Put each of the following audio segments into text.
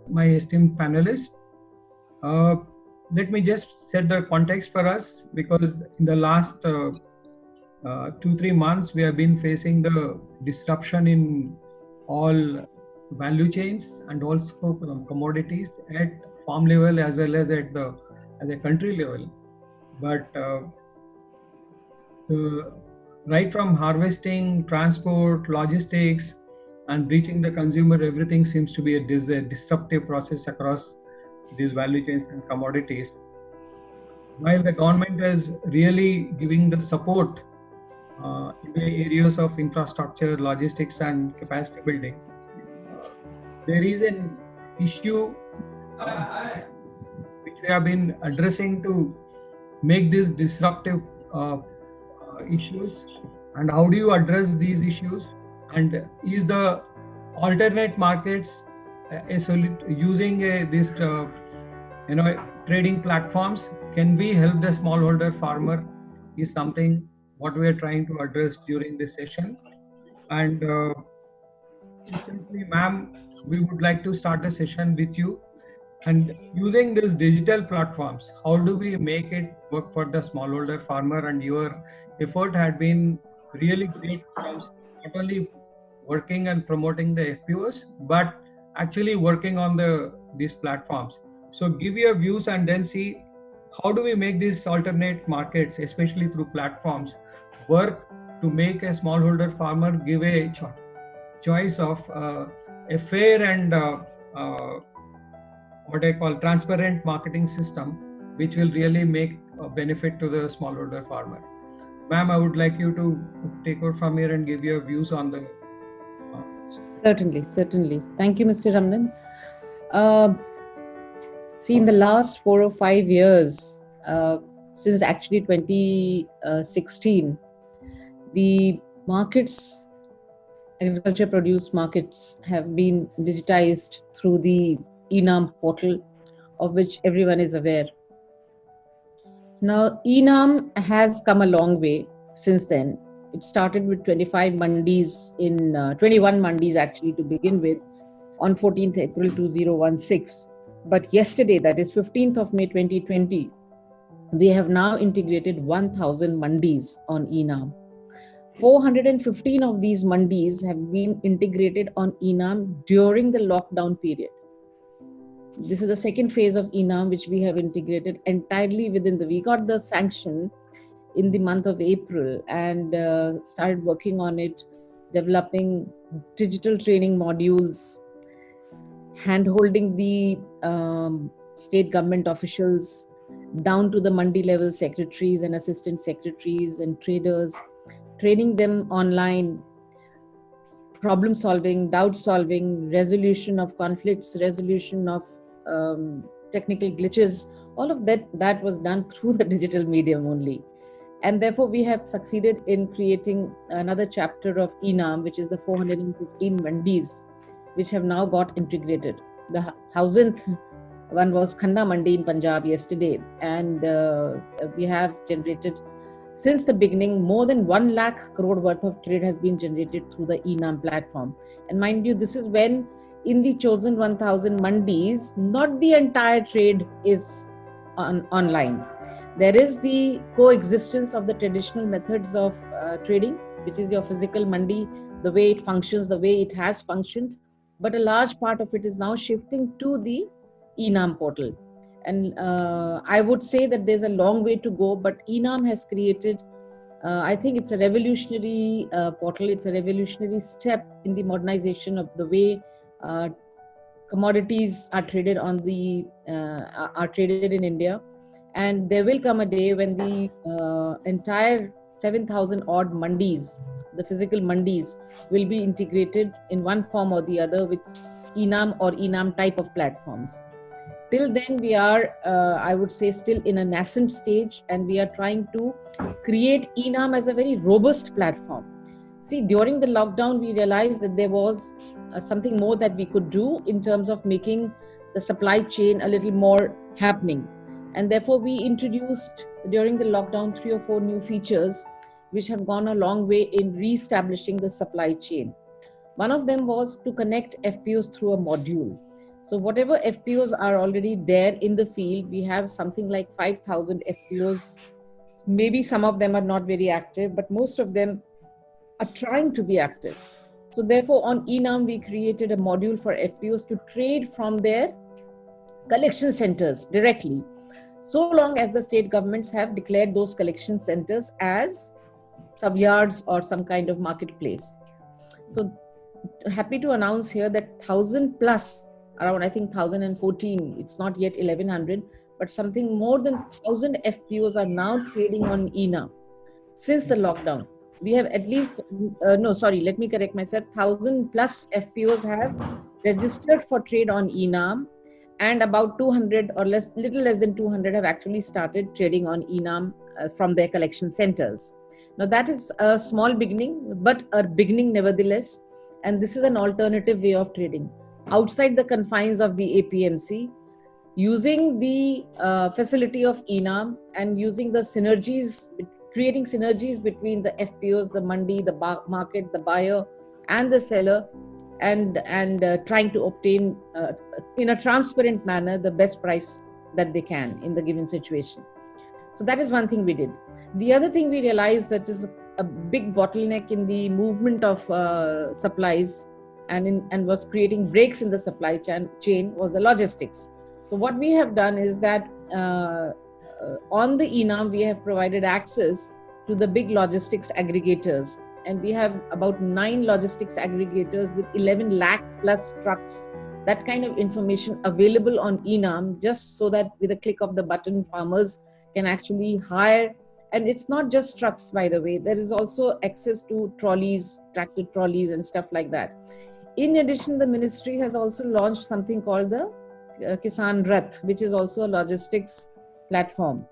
My esteemed panelists. Uh, Let me just set the context for us, because in the last 2-3 months we have been facing the disruption in all value chains and also commodities at farm level as well as at a country level. But right from harvesting, transport, logistics, and reaching the consumer, everything seems to be a disruptive process across these value chains and commodities. While the government is really giving the support in the areas of infrastructure, logistics, and capacity buildings, there is an issue which we have been addressing to make these disruptive issues. And how do you address these issues? And is the alternate markets using this trading platforms, can we help the smallholder farmer, is something what we are trying to address during this session. And recently, ma'am, we would like to start the session with you. And using these digital platforms, how do we make it work for the smallholder farmer? And your effort had been really great in terms of not only working and promoting the FPOs, but actually working on these platforms. So give your views and then see how do we make these alternate markets, especially through platforms, work to make a smallholder farmer give a choice of a fair and what I call transparent marketing system, which will really make a benefit to the smallholder farmer. Ma'am, I would like you to take over from here and give your views on the. Certainly. Thank you, Mr. Ramnan. See, in the last 4 or 5 years, since actually 2016, the markets, agriculture produce markets, have been digitized through the ENAM portal, of which everyone is aware. Now, ENAM has come a long way since then. It started with 21 mandis actually to begin with, on 14th April 2016. But yesterday, that is 15th of May 2020, we have now integrated 1,000 mandis on ENAM. 415 of these mandis have been integrated on ENAM during the lockdown period. This is the second phase of ENAM, which we have integrated entirely within we got the sanction in the month of April and started working on it, developing digital training modules, hand-holding the state government officials down to the mandi level secretaries and assistant secretaries and traders, training them online, problem solving, doubt solving, resolution of conflicts, resolution of technical glitches. All of that was done through the digital medium only. And therefore, we have succeeded in creating another chapter of ENAM, which is the 415 mandis, which have now got integrated. The 1,000th one was Khanna Mandi in Punjab yesterday. And we have generated, since the beginning, more than 1 lakh crore worth of trade has been generated through the ENAM platform. And mind you, this is when in the chosen 1,000 mandis, not the entire trade is online. There is the coexistence of the traditional methods of trading, which is your physical mandi, the way it functions, the way it has functioned. But a large part of it is now shifting to the ENAM portal. And I would say that there's a long way to go, but ENAM has created, I think it's a revolutionary portal. It's a revolutionary step in the modernization of the way commodities are traded are traded in India. And there will come a day when the entire 7,000 odd mandis, the physical mandis, will be integrated in one form or the other with ENAM or ENAM type of platforms. Till then, we are, I would say, still in a nascent stage, and we are trying to create ENAM as a very robust platform. See, during the lockdown, we realized that there was something more that we could do in terms of making the supply chain a little more happening. And therefore, we introduced during the lockdown 3 or 4 new features, which have gone a long way in re-establishing the supply chain. One of them was to connect FPOs through a module. So whatever FPOs are already there in the field, we have something like 5,000 FPOs. Maybe some of them are not very active, but most of them are trying to be active. So therefore, on eNAM, we created a module for FPOs to trade from their collection centers directly, so long as the state governments have declared those collection centers as subyards or some kind of marketplace. So happy to announce here that 1,000 plus, around I think 1,014, it's not yet 1,100, but something more than 1,000 FPOs are now trading on eNAM since the lockdown. We have at least, let me correct myself, 1,000 plus FPOs have registered for trade on eNAM, and about 200 or little less than 200 have actually started trading on eNAM from their collection centers. Now that is a small beginning, but a beginning nevertheless. And this is an alternative way of trading outside the confines of the APMC, using the facility of eNAM and using the synergies, creating synergies between the FPOs, the mandi, the market, the buyer, and the seller, and trying to obtain in a transparent manner the best price that they can in the given situation. So that is one thing we did. The other thing we realized that is a big bottleneck in the movement of supplies and was creating breaks in the supply chain was the logistics. So what we have done is that on the eNAM, we have provided access to the big logistics aggregators. And we have about 9 logistics aggregators with 11 lakh plus trucks, that kind of information available on eNAM, just so that with a click of the button, farmers can actually hire. And it's not just trucks, by the way, there is also access to trolleys, tractor trolleys and stuff like that. In addition, the ministry has also launched something called the Kisan Rath, which is also a logistics platform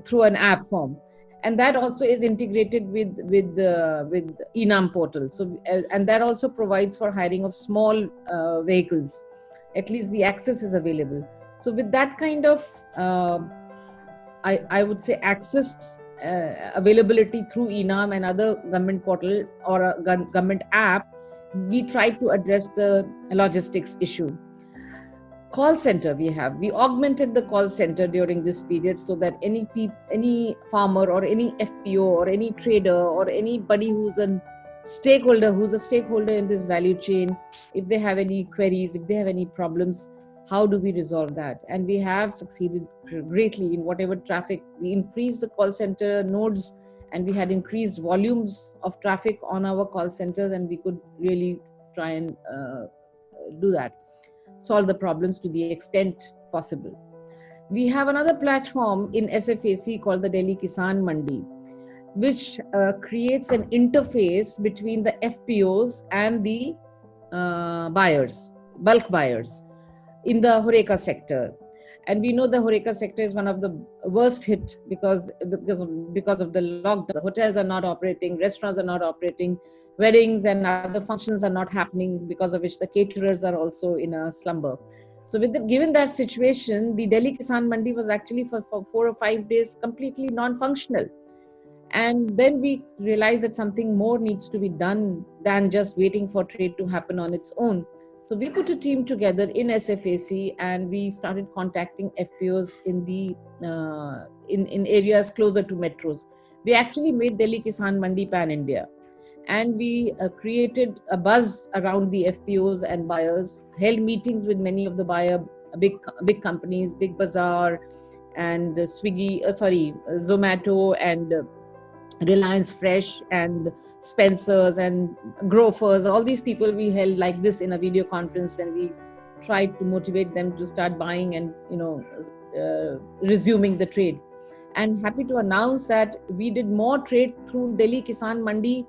through an app form. And that also is integrated with eNAM portal. So, and that also provides for hiring of small vehicles. At least the access is available. So with that kind of, I would say, access availability through eNAM and other government portal or a government app, we try to address the logistics issue. Call center we augmented the call center during this period, so that any farmer or any FPO or any trader or anybody who's a stakeholder in this value chain, if they have any queries, if they have any problems, how do we resolve that? And we have succeeded greatly in whatever traffic. We increased the call center nodes, and we had increased volumes of traffic on our call centers, and we could really try and do that, solve the problems to the extent possible. We have another platform in SFAC called the Delhi Kisan Mandi, which creates an interface between the FPOs and the buyers, bulk buyers in the HoReCa sector. And we know the HoReCa sector is one of the worst hit because of the lockdown. The hotels are not operating, restaurants are not operating, weddings and other functions are not happening, because of which the caterers are also in a slumber. So given that situation, the Delhi Kisan Mandi was actually for 4 or 5 days completely non-functional. And then we realized that something more needs to be done than just waiting for trade to happen on its own. So we put a team together in SFAC, and we started contacting FPOs in the in areas closer to metros. We actually made Delhi Kisan Mandi Pan India, and we created a buzz around the FPOs and buyers, held meetings with many of the big companies, Big Bazaar and Zomato and Reliance Fresh and Spencer's and Grofers. All these people we held like this in a video conference, and we tried to motivate them to start buying and resuming the trade. And happy to announce that we did more trade through Delhi Kisan Mandi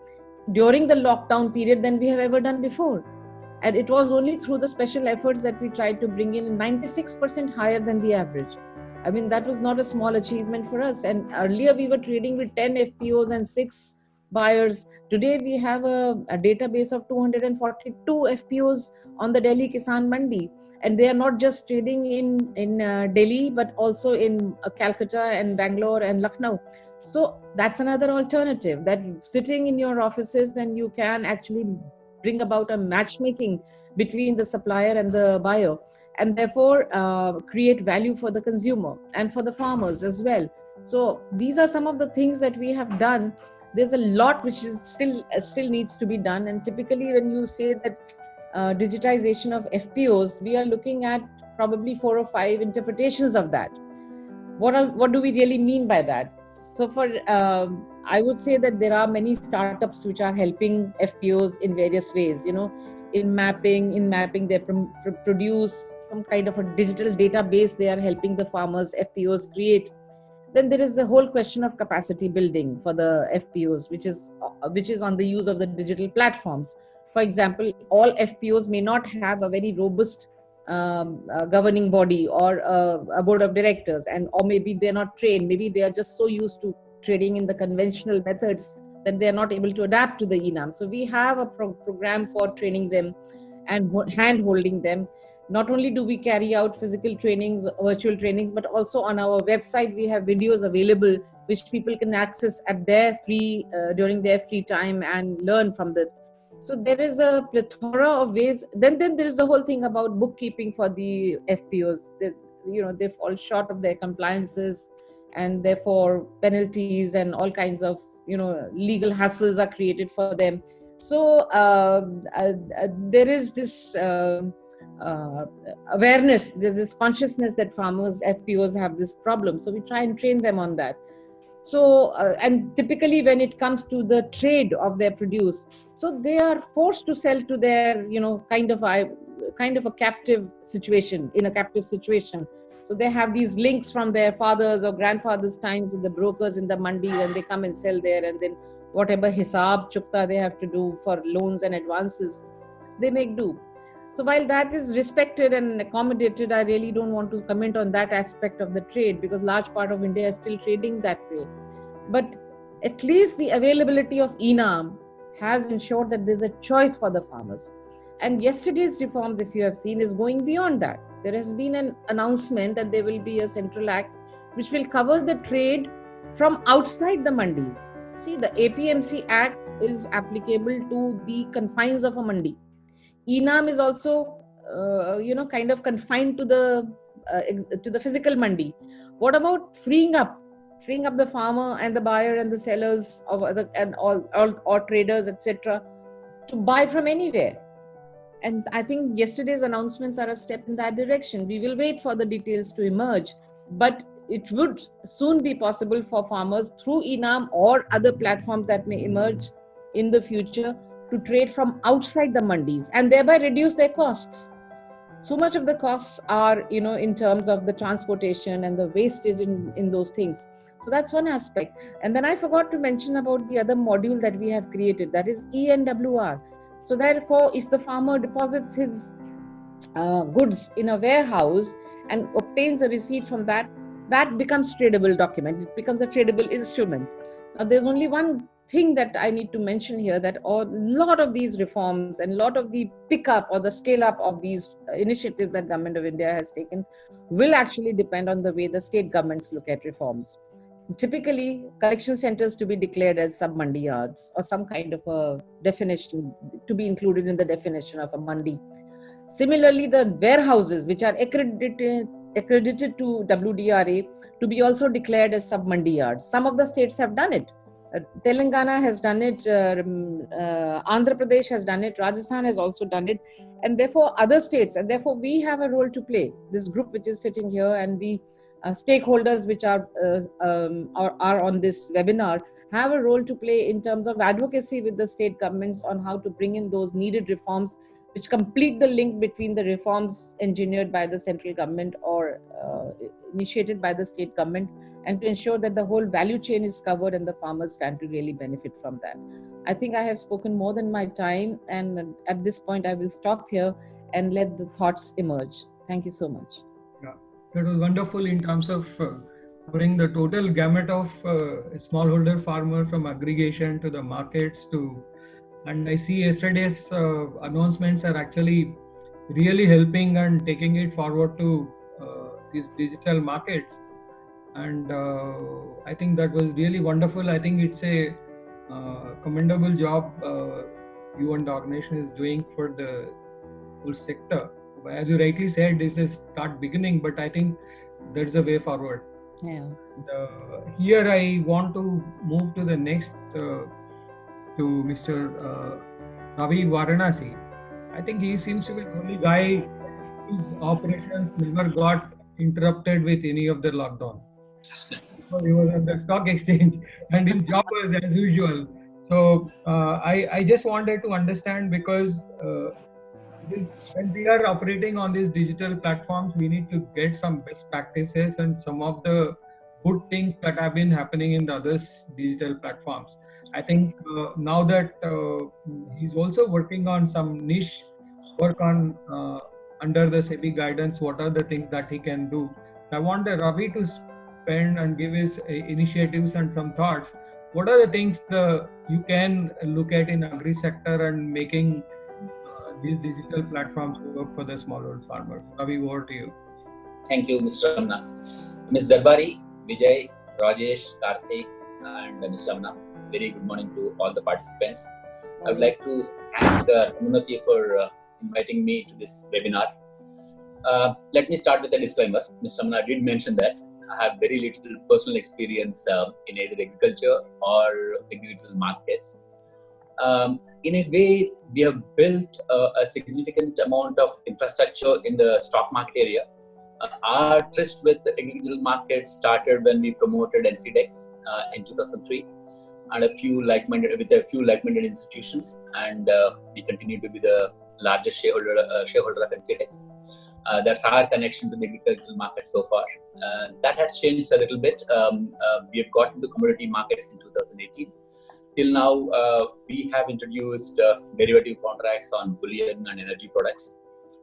during the lockdown period than we have ever done before. And it was only through the special efforts that we tried to bring in 96% higher than the average. I mean, that was not a small achievement for us. And earlier we were trading with 10 FPOs and 6 buyers. Today we have a database of 242 FPOs on the Delhi Kisan Mandi. And they are not just trading in Delhi, but also in Calcutta and Bangalore and Lucknow. So that's another alternative, that sitting in your offices and you can actually bring about a matchmaking between the supplier and the buyer, and therefore create value for the consumer and for the farmers as well. So these are some of the things that we have done. There's a lot which is still needs to be done, and typically when you say that digitization of FPOs, we are looking at probably 4 or 5 interpretations of that. What do we really mean by that? So for I would say that there are many startups which are helping FPOs in various ways, in mapping their produce, some kind of a digital database they are helping the farmers, FPOs create. Then there is the whole question of capacity building for the FPOs, which is on the use of the digital platforms. For example, all FPOs may not have a very robust governing body or a board of directors, and or maybe they're not trained. Maybe they are just so used to trading in the conventional methods that they are not able to adapt to the ENAM. So we have a program for training them and hand holding them. Not only do we carry out physical trainings, virtual trainings, but also on our website we have videos available which people can access at their free during their free time and learn from that. So there is a plethora of ways. Then there is the whole thing about bookkeeping for the FPOs. They fall short of their compliances, and therefore penalties and all kinds of legal hassles are created for them. So there is this awareness, this consciousness that farmers, FPOs have this problem. So we try and train them on that. So and typically when it comes to the trade of their produce, so they are forced to sell to their kind of a captive situation, in a captive situation. So they have these links from their fathers or grandfathers' times with the brokers in the mandi, and they come and sell there, and then whatever hisab chukta they have to do for loans and advances, they make do. So while that is respected and accommodated, I really don't want to comment on that aspect of the trade, because large part of India is still trading that way. But at least the availability of ENAM has ensured that there's a choice for the farmers. And yesterday's reforms, if you have seen, is going beyond that. There has been an announcement that there will be a central act which will cover the trade from outside the mandis. See, the APMC Act is applicable to the confines of a mandi. ENAM is also, kind of confined to the physical mandi. What about freeing up the farmer and the buyer and the sellers of other and all traders, etc., to buy from anywhere? And I think yesterday's announcements are a step in that direction. We will wait for the details to emerge, but it would soon be possible for farmers through ENAM or other platforms that may emerge in the future to trade from outside the mandis and thereby reduce their costs. So much of the costs are, in terms of the transportation and the wastage in those things. So that's one aspect. And then I forgot to mention about the other module that we have created, that is ENWR. So therefore, if the farmer deposits his goods in a warehouse and obtains a receipt from that, that becomes tradable document. It becomes a tradable instrument. Now, there's only one thing that I need to mention here, that a lot of these reforms and a lot of the pickup or the scale up of these initiatives that Government of India has taken will actually depend on the way the state governments look at reforms. Typically, collection centers to be declared as sub-mandi yards or some kind of a definition to be included in the definition of a mandi. Similarly, the warehouses which are accredited to WDRA to be also declared as sub-mandi yards. Some of the states have done it. Telangana has done it, Andhra Pradesh has done it, Rajasthan has also done it, and therefore other states, and therefore we have a role to play. This group which is sitting here and the stakeholders which are on this webinar have a role to play in terms of advocacy with the state governments on how to bring in those needed reforms which complete the link between the reforms engineered by the central government or initiated by the state government, and to ensure that the whole value chain is covered and the farmers stand to really benefit from that. I think I have spoken more than my time, and at this point I will stop here and let the thoughts emerge. Thank you so much. Yeah, that was wonderful in terms of covering the total gamut of smallholder farmer, from aggregation to the markets to, and I see yesterday's announcements are actually really helping and taking it forward to these digital markets. and I think that was really wonderful. I think it's a commendable job you and the organization is doing for the whole sector. As you rightly said, this is start beginning, but I think that's the way forward. Yeah. Here I want to move to the next to Mr. Ravi Varanasi. I think he seems to be the only guy whose operations never got interrupted with any of the lockdown. So he was on the stock exchange and his job was as usual. So I just wanted to understand, because when we are operating on these digital platforms, we need to get some best practices and some of the good things that have been happening in the other digital platforms. I think now that he's also working on some niche work on under the SEBI guidance, what are the things that he can do? I want Ravi to spend and give his initiatives and some thoughts. What are the things you can look at in agri sector and making these digital platforms work for the smallholder farmer? Ravi, over to you. Thank you, Mr. Ramana. Ms. Darbari, Vijay, Rajesh, Karthik, and Ms. Ramana. Very good morning to all the participants. I would like to thank Ramanati for inviting me to this webinar. Let me start with a disclaimer. Ms. Ramana did mention that I have very little personal experience in either agriculture or digital markets. In a way, we have built a significant amount of infrastructure in the stock market area. Our tryst with the digital market started when we promoted NCDEX in 2003, and with a few like-minded institutions, and we continue to be the largest shareholder of NCDEX. That's our connection to the agricultural market so far. That has changed a little bit. We have got into commodity markets in 2018. Till now, we have introduced derivative contracts on bullion and energy products.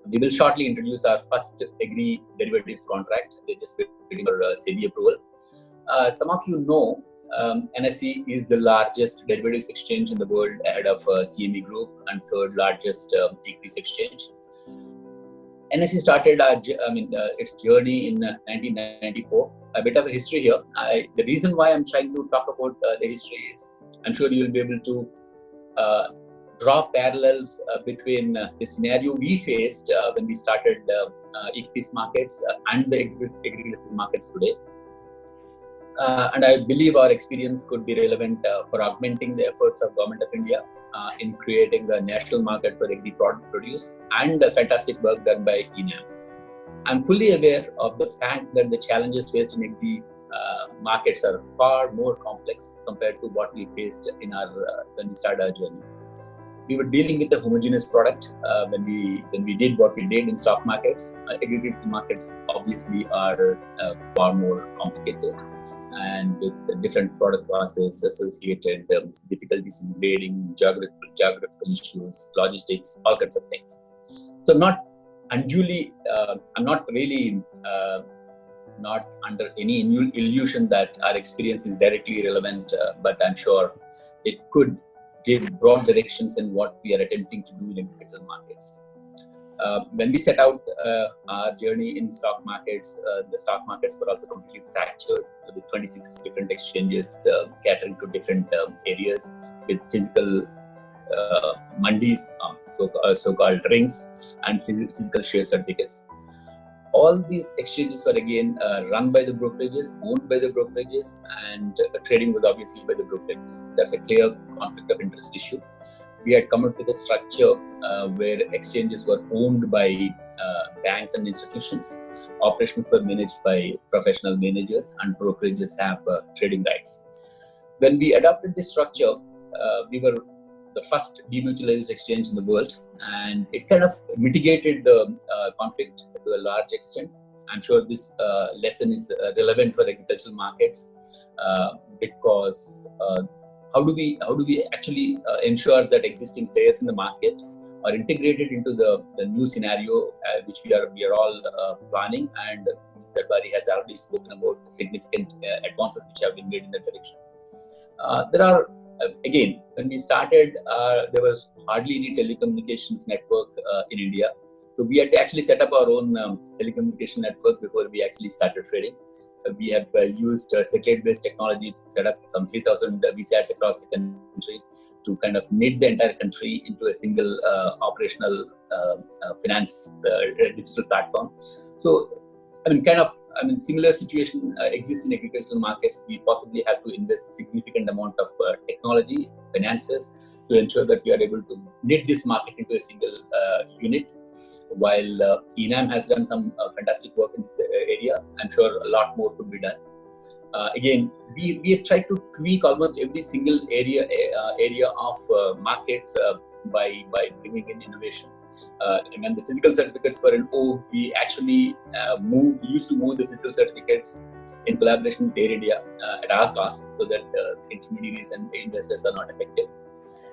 We will shortly introduce our first agri derivatives contract. We're just waiting for SEBI approval. Some of you know NSE is the largest derivatives exchange in the world, ahead of CME Group, and third largest equities exchange. NSE started its journey in 1994. A bit of a history here. The reason why I'm trying to talk about the history is I'm sure you will be able to draw parallels between the scenario we faced when we started equities markets and the agricultural markets today. And I believe our experience could be relevant for augmenting the efforts of Government of India in creating a national market for agri product produce, and the fantastic work done by ENAM. I'm fully aware of the fact that the challenges faced in agri markets are far more complex compared to what we faced in when we started our journey. We were dealing with a homogeneous product when we did what we did in stock markets. Agricultural markets obviously are far more complicated, and with the different product classes associated, difficulties in grading, geographical issues, logistics, all kinds of things. So not unduly, I'm not really not under any illusion that our experience is directly relevant, but I'm sure it could give broad directions in what we are attempting to do in agricultural markets. When we set out our journey in stock markets, the stock markets were also completely fractured with 26 different exchanges catering to different areas, with physical mandis, so-called rings, and physical share certificates. All these exchanges were again run by the brokerages, owned by the brokerages, and trading was obviously by the brokerages. That's a clear conflict of interest issue. We had come up with a structure where exchanges were owned by banks and institutions, operations were managed by professional managers, and brokerages have trading rights. When we adopted this structure, we were the first demutualized exchange in the world, and it kind of mitigated the conflict to a large extent. I'm sure this lesson is relevant for agricultural markets because how do we actually ensure that existing players in the market are integrated into the new scenario which we are all planning, and Ms. Darbari has already spoken about significant advances which have been made in that direction. There are again, when we started, there was hardly any telecommunications network in India. So we had to actually set up our own telecommunication network before we actually started trading. We have used satellite-based technology to set up some 3,000 VSATs across the country to kind of knit the entire country into a single operational finance digital platform. So, similar situation exists in agricultural markets. We possibly have to invest significant amount of technology, finances to ensure that we are able to knit this market into a single unit. While ENAM has done some fantastic work in this area, I'm sure a lot more could be done. Again, we have tried to tweak almost every single area of markets by bringing in innovation. When the physical certificates were in O, we actually used to move the physical certificates in collaboration with Air India at our cost, so that intermediaries and investors are not affected.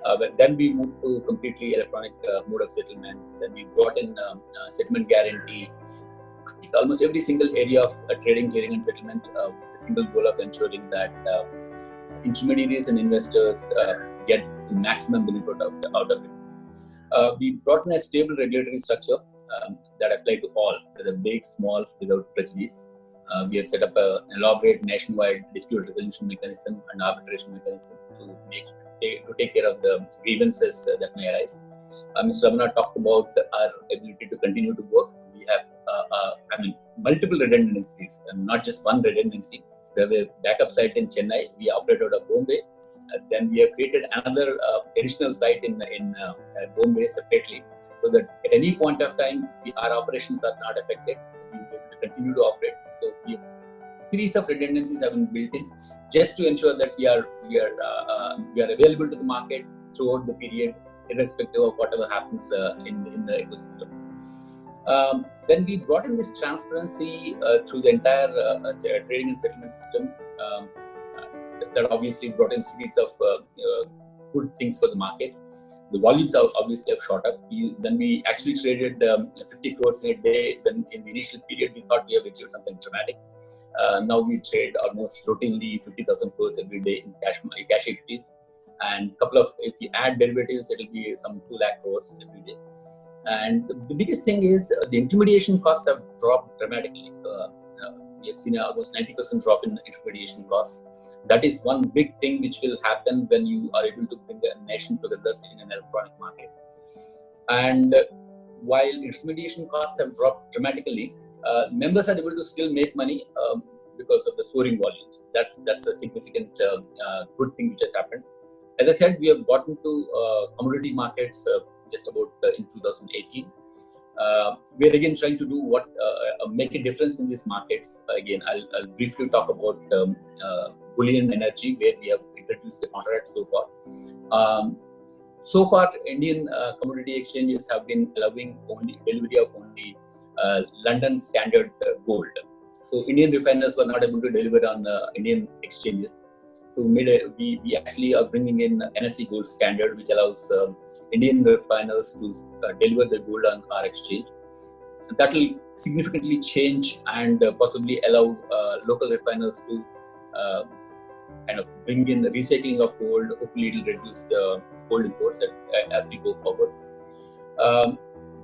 But then we moved to completely electronic mode of settlement. Then we brought in settlement guarantee. Almost every single area of trading, clearing, and settlement, the single goal of ensuring that intermediaries and investors get the maximum benefit out of it. We brought in a stable regulatory structure that applied to all, whether big, small, without prejudice. We have set up an elaborate nationwide dispute resolution mechanism and arbitration mechanism to take care of the grievances that may arise. Mr. Ramana talked about our ability to continue to work. We have multiple redundancies, and not just one redundancy. We have a backup site in Chennai. We operate out of Bombay. Then we have created another additional site in Bombay separately, so that at any point of time, our operations are not affected. We will be able to continue to operate. So a series of redundancies have been built in just to ensure that we are available to the market throughout the period, irrespective of whatever happens in the ecosystem. Then we brought in this transparency through the entire trading and settlement system. That obviously brought in a series of good things for the market. The volumes obviously have shot up. Then we actually traded 50 crores in a day. When in the initial period, we thought we have achieved something dramatic. Now we trade almost routinely 50,000 crores every day in cash equities. And if you add derivatives, it will be some 2 lakh crores every day. And the biggest thing is the intermediation costs have dropped dramatically. We have seen almost 90% drop in intermediation costs. That is one big thing which will happen when you are able to bring a nation together in an electronic market. And while intermediation costs have dropped dramatically, members are able to still make money because of the soaring volumes. That's a significant good thing which has happened. As I said, we have got into commodity markets just about in 2018. We're again trying to do make a difference in these markets. Again, I'll briefly talk about bullion energy, where we have introduced a contract so far. So far, Indian commodity exchanges have been allowing only delivery of only London standard gold. So Indian refiners were not able to deliver on Indian exchanges. So we actually are bringing in NSE Gold Standard, which allows Indian refiners to deliver the gold on our exchange. So that will significantly change and possibly allow local refiners to kind of bring in the recycling of gold. Hopefully, it will reduce the gold imports as we go forward.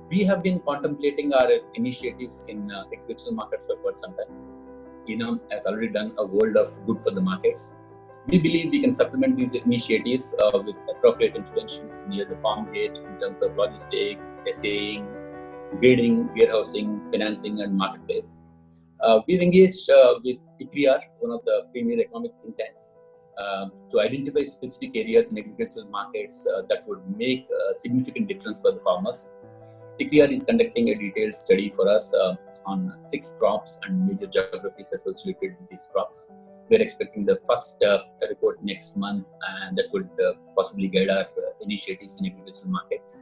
We have been contemplating our initiatives in agricultural markets for quite some time. ENAM has already done a world of good for the markets. We believe we can supplement these initiatives with appropriate interventions near the farm gate in terms of logistics, assaying, grading, warehousing, financing, and marketplace. We've engaged with ICRIER, one of the premier economic think tanks, to identify specific areas in agricultural markets that would make a significant difference for the farmers. ICRIER is conducting a detailed study for us on 6 crops and major geographies associated with these crops. We're expecting the first report next month, and that would possibly guide our initiatives in agricultural markets.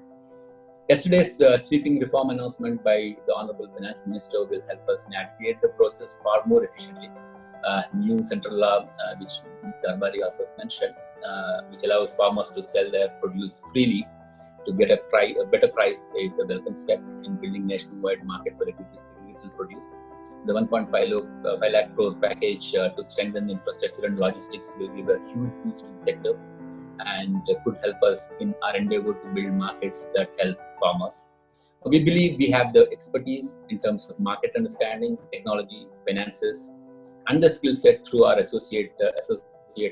Yesterday's sweeping reform announcement by the Honorable Finance Minister will help us navigate the process far more efficiently. New central law, which Ms. Darbari also mentioned, which allows farmers to sell their produce freely to get a better price, is a welcome step in building nationwide market for agricultural produce. The 1.5 lakh crore package to strengthen infrastructure and logistics will give a huge boost to the sector and could help us in our endeavor to build markets that help farmers. We believe we have the expertise in terms of market understanding, technology, finances, and the skill set through our associate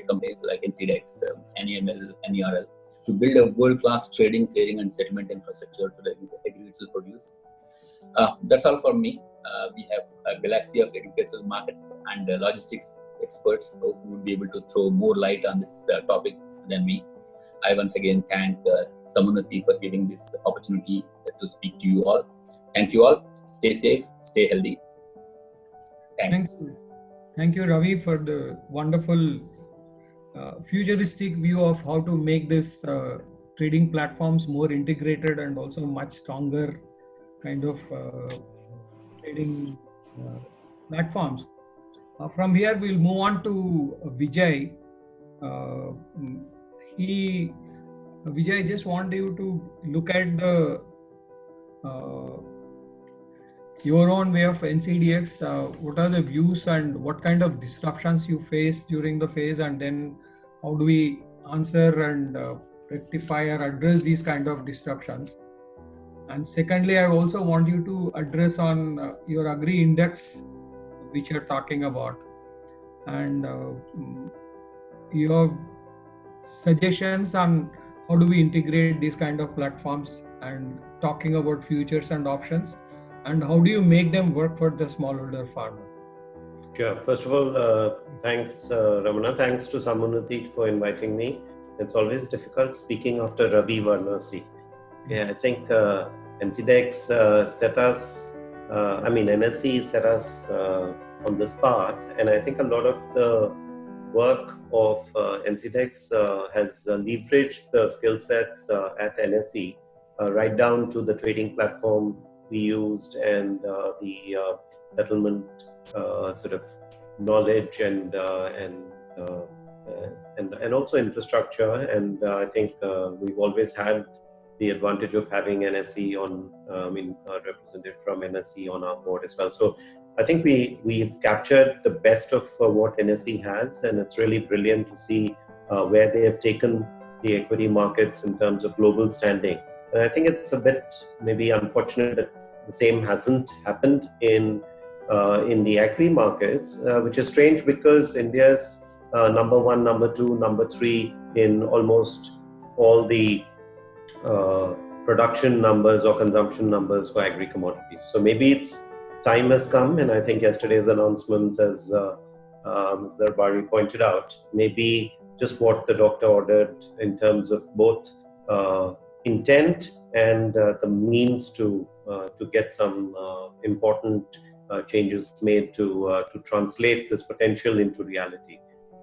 companies like NCDEX, NEML, NERL, to build a world-class trading, clearing, and settlement infrastructure for the agricultural produce. That's all for me. We have a galaxy of agricultural market and logistics experts who would be able to throw more light on this topic than me. I once again thank Sammunati for giving this opportunity to speak to you all. Thank you all. Stay safe, stay healthy. Thanks. Thank you, Ravi, for the wonderful futuristic view of how to make this trading platforms more integrated and also much stronger kind of trading platforms. From here, we'll move on to Vijay. Vijay, I just want you to look at the your own way of NCDEX. What are the views and what kind of disruptions you faced during the phase, and then how do we answer and rectify or address these kind of disruptions? And secondly, I also want you to address on your Agri Index, which you're talking about, and your suggestions on how do we integrate these kind of platforms, and talking about futures and options, and how do you make them work for the smallholder farmer? Sure. First of all, thanks, Ramana. Thanks to Sammunati for inviting me. It's always difficult speaking after Ravi Varnasi. Yeah, I think NCDEX set us, NSE set us on this path, and I think a lot of the work of NCDEX has leveraged the skill sets at NSE right down to the trading platform we used and the settlement sort of knowledge and also infrastructure. And I think we've always had the advantage of having NSE on, representative from NSE on our board as well. So I think we've captured the best of what NSE has, and it's really brilliant to see where they have taken the equity markets in terms of global standing. And I think it's a bit maybe unfortunate that the same hasn't happened in the agri markets, which is strange because India's number one, number two, number three in almost all the production numbers or consumption numbers for agri commodities. So maybe it's time has come, and I think yesterday's announcements, as Ms. Darbari pointed out, maybe just what the doctor ordered in terms of both intent and the means to get some important changes made to translate this potential into reality.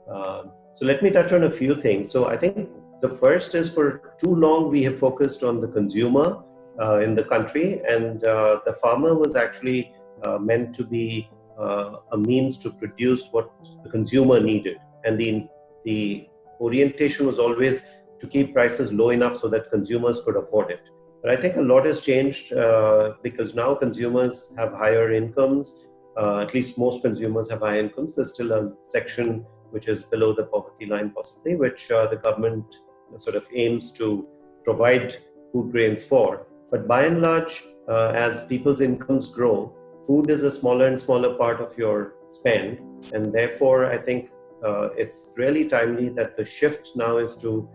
So let me touch on a few things. So I think the first is, for too long we have focused on the consumer in the country, and the farmer was actually meant to be a means to produce what the consumer needed, and the orientation was always to keep prices low enough so that consumers could afford it. But I think a lot has changed because now consumers have higher incomes. At least most consumers have higher incomes. There's still a section which is below the poverty line possibly, which the government sort of aims to provide food grains for. But by and large, as people's incomes grow, food is a smaller and smaller part of your spend. And therefore, I think it's really timely that the shift now is to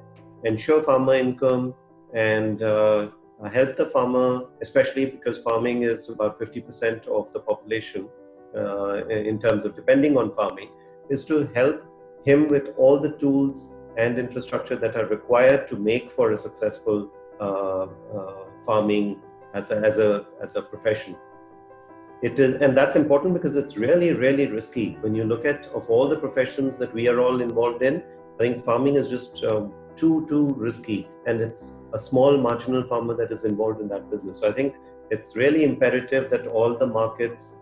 ensure farmer income and help the farmer, especially because farming is about 50% of the population in terms of depending on farming, is to help him with all the tools and infrastructure that are required to make for a successful farming as a profession. It is, and that's important because it's really, really risky. When you look at of all the professions that we are all involved in, I think farming is just too risky, and it's a small marginal farmer that is involved in that business. So I think it's really imperative that all the markets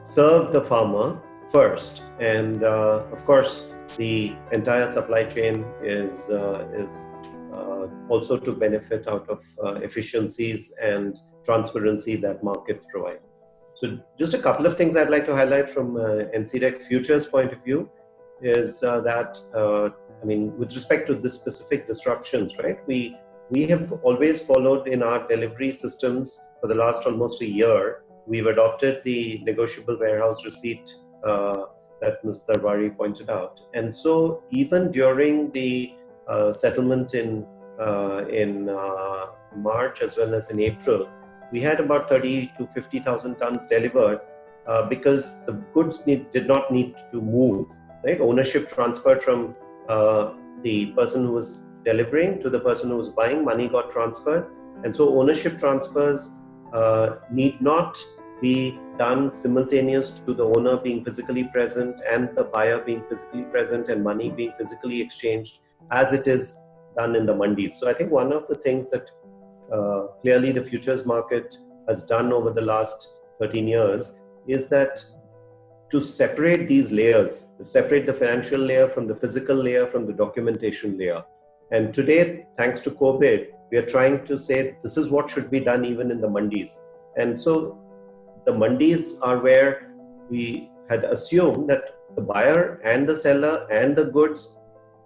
serve the farmer first, and of course the entire supply chain is also to benefit out of efficiencies and transparency that markets provide. So just a couple of things I'd like to highlight from NCDEX Futures point of view is that with respect to this specific disruptions, right? We have always followed in our delivery systems for the last almost a year. We've adopted the negotiable warehouse receipt that Ms. Darbari pointed out. And so even during the settlement in March as well as in April, we had about 30 to 50,000 tons delivered because the goods did not need to move, right? Ownership transferred from the person who was delivering to the person who was buying, money got transferred. And so ownership transfers need not be done simultaneous to the owner being physically present and the buyer being physically present and money being physically exchanged as it is done in the mandis. So I think one of the things that clearly the futures market has done over the last 13 years is that to separate these layers, to separate the financial layer from the physical layer from the documentation layer. And today, thanks to COVID, we are trying to say this is what should be done even in the mandis. And so the mandis are where we had assumed that the buyer and the seller and the goods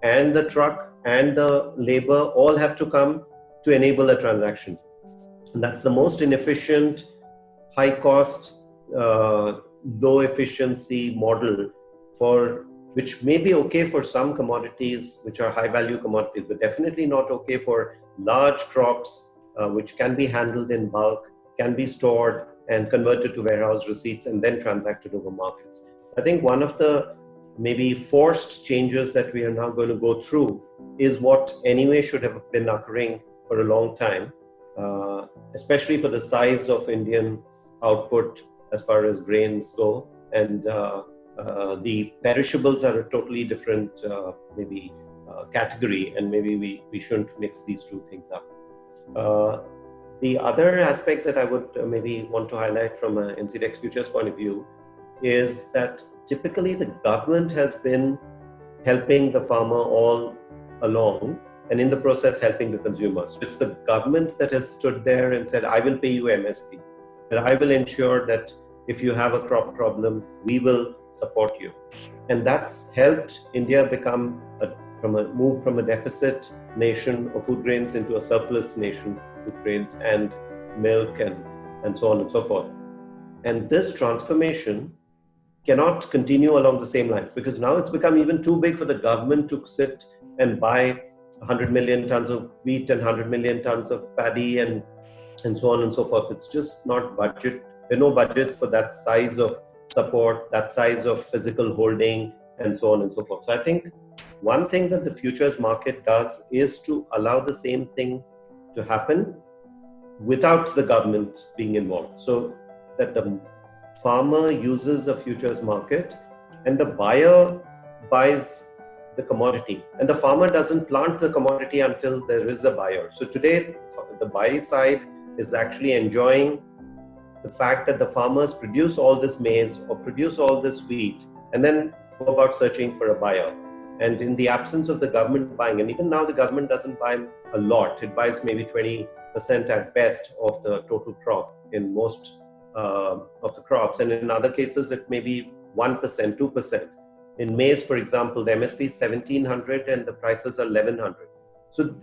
and the truck and the labor all have to come to enable a transaction. And that's the most inefficient, high cost, low efficiency model for which may be okay for some commodities which are high value commodities, but definitely not okay for large crops which can be handled in bulk, can be stored and converted to warehouse receipts and then transacted over markets. I think one of the maybe forced changes that we are now going to go through is what anyway should have been occurring for a long time, especially for the size of Indian output as far as grains go. And the perishables are a totally different category, and maybe we shouldn't mix these two things up. The other aspect that I would maybe want to highlight from an NCDEX futures point of view is that typically the government has been helping the farmer all along, and in the process helping the consumer. So it's the government that has stood there and said, I will pay you MSP, but I will ensure that if you have a crop problem, we will support you. And that's helped India become move from a deficit nation of food grains into a surplus nation of food grains and milk and so on and so forth. And this transformation cannot continue along the same lines, because now it's become even too big for the government to sit and buy 100 million tons of wheat and 100 million tons of paddy and so on and so forth. It's just not budget. There are no budgets for that size of support, that size of physical holding, and so on and so forth. So I think one thing that the futures market does is to allow the same thing to happen without the government being involved. So that the farmer uses a futures market and the buyer buys the commodity, and the farmer doesn't plant the commodity until there is a buyer. So today the buy side is actually enjoying the fact that the farmers produce all this maize or produce all this wheat and then go about searching for a buyer. And in the absence of the government buying, and even now the government doesn't buy a lot, it buys maybe 20% at best of the total crop in most of the crops, and in other cases it may be 1%, 2%. In maize, for example, the MSP is 1,700 and the prices are 1,100. So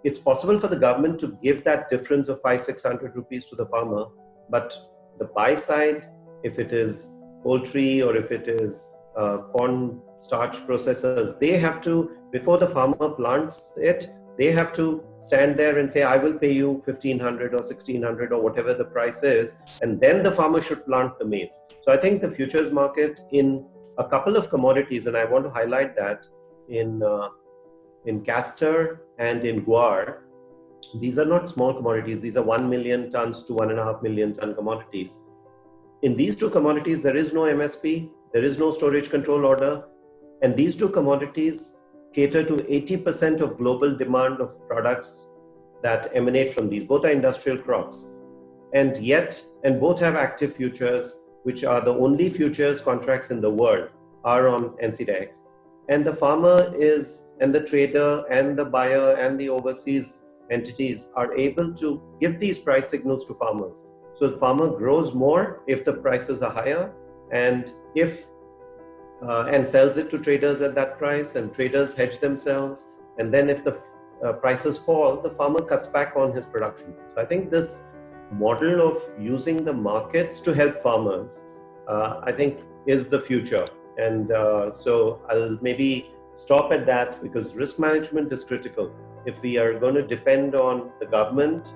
it's possible for the government to give that difference of 500-600 rupees to the farmer, but the buy side, if it is poultry or if it is corn starch processors, they have to, before the farmer plants it, they have to stand there and say, I will pay you 1,500 or 1,600 or whatever the price is, and then the farmer should plant the maize. So I think the futures market in a couple of commodities, and I want to highlight that in castor and in guar, these are not small commodities. These are 1 million tons to 1.5 million ton commodities. In these two commodities, there is no MSP, there is no storage control order, and these two commodities cater to 80% of global demand of products that emanate from these. Both are industrial crops, and both have active futures, which are the only futures contracts in the world are on NCDEX. And the farmer and the trader and the buyer and the overseas entities are able to give these price signals to farmers. So the farmer grows more if the prices are higher, and sells it to traders at that price, and traders hedge themselves. And then if the prices fall, the farmer cuts back on his production. So I think this model of using the markets to help farmers, I think is the future. And so I'll maybe stop at that, because risk management is critical. If we are going to depend on the government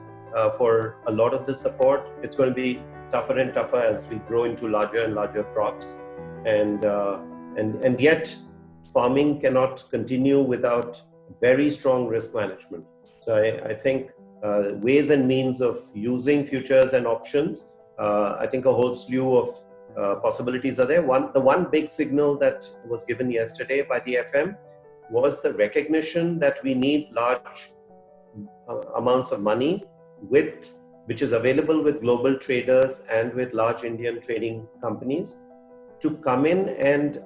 for a lot of this support, it's going to be tougher and tougher as we grow into larger and larger crops. And yet farming cannot continue without very strong risk management. So I think ways and means of using futures and options, I think a whole slew of possibilities are there. The one big signal that was given yesterday by the FM was the recognition that we need large amounts of money which is available with global traders and with large Indian trading companies to come in and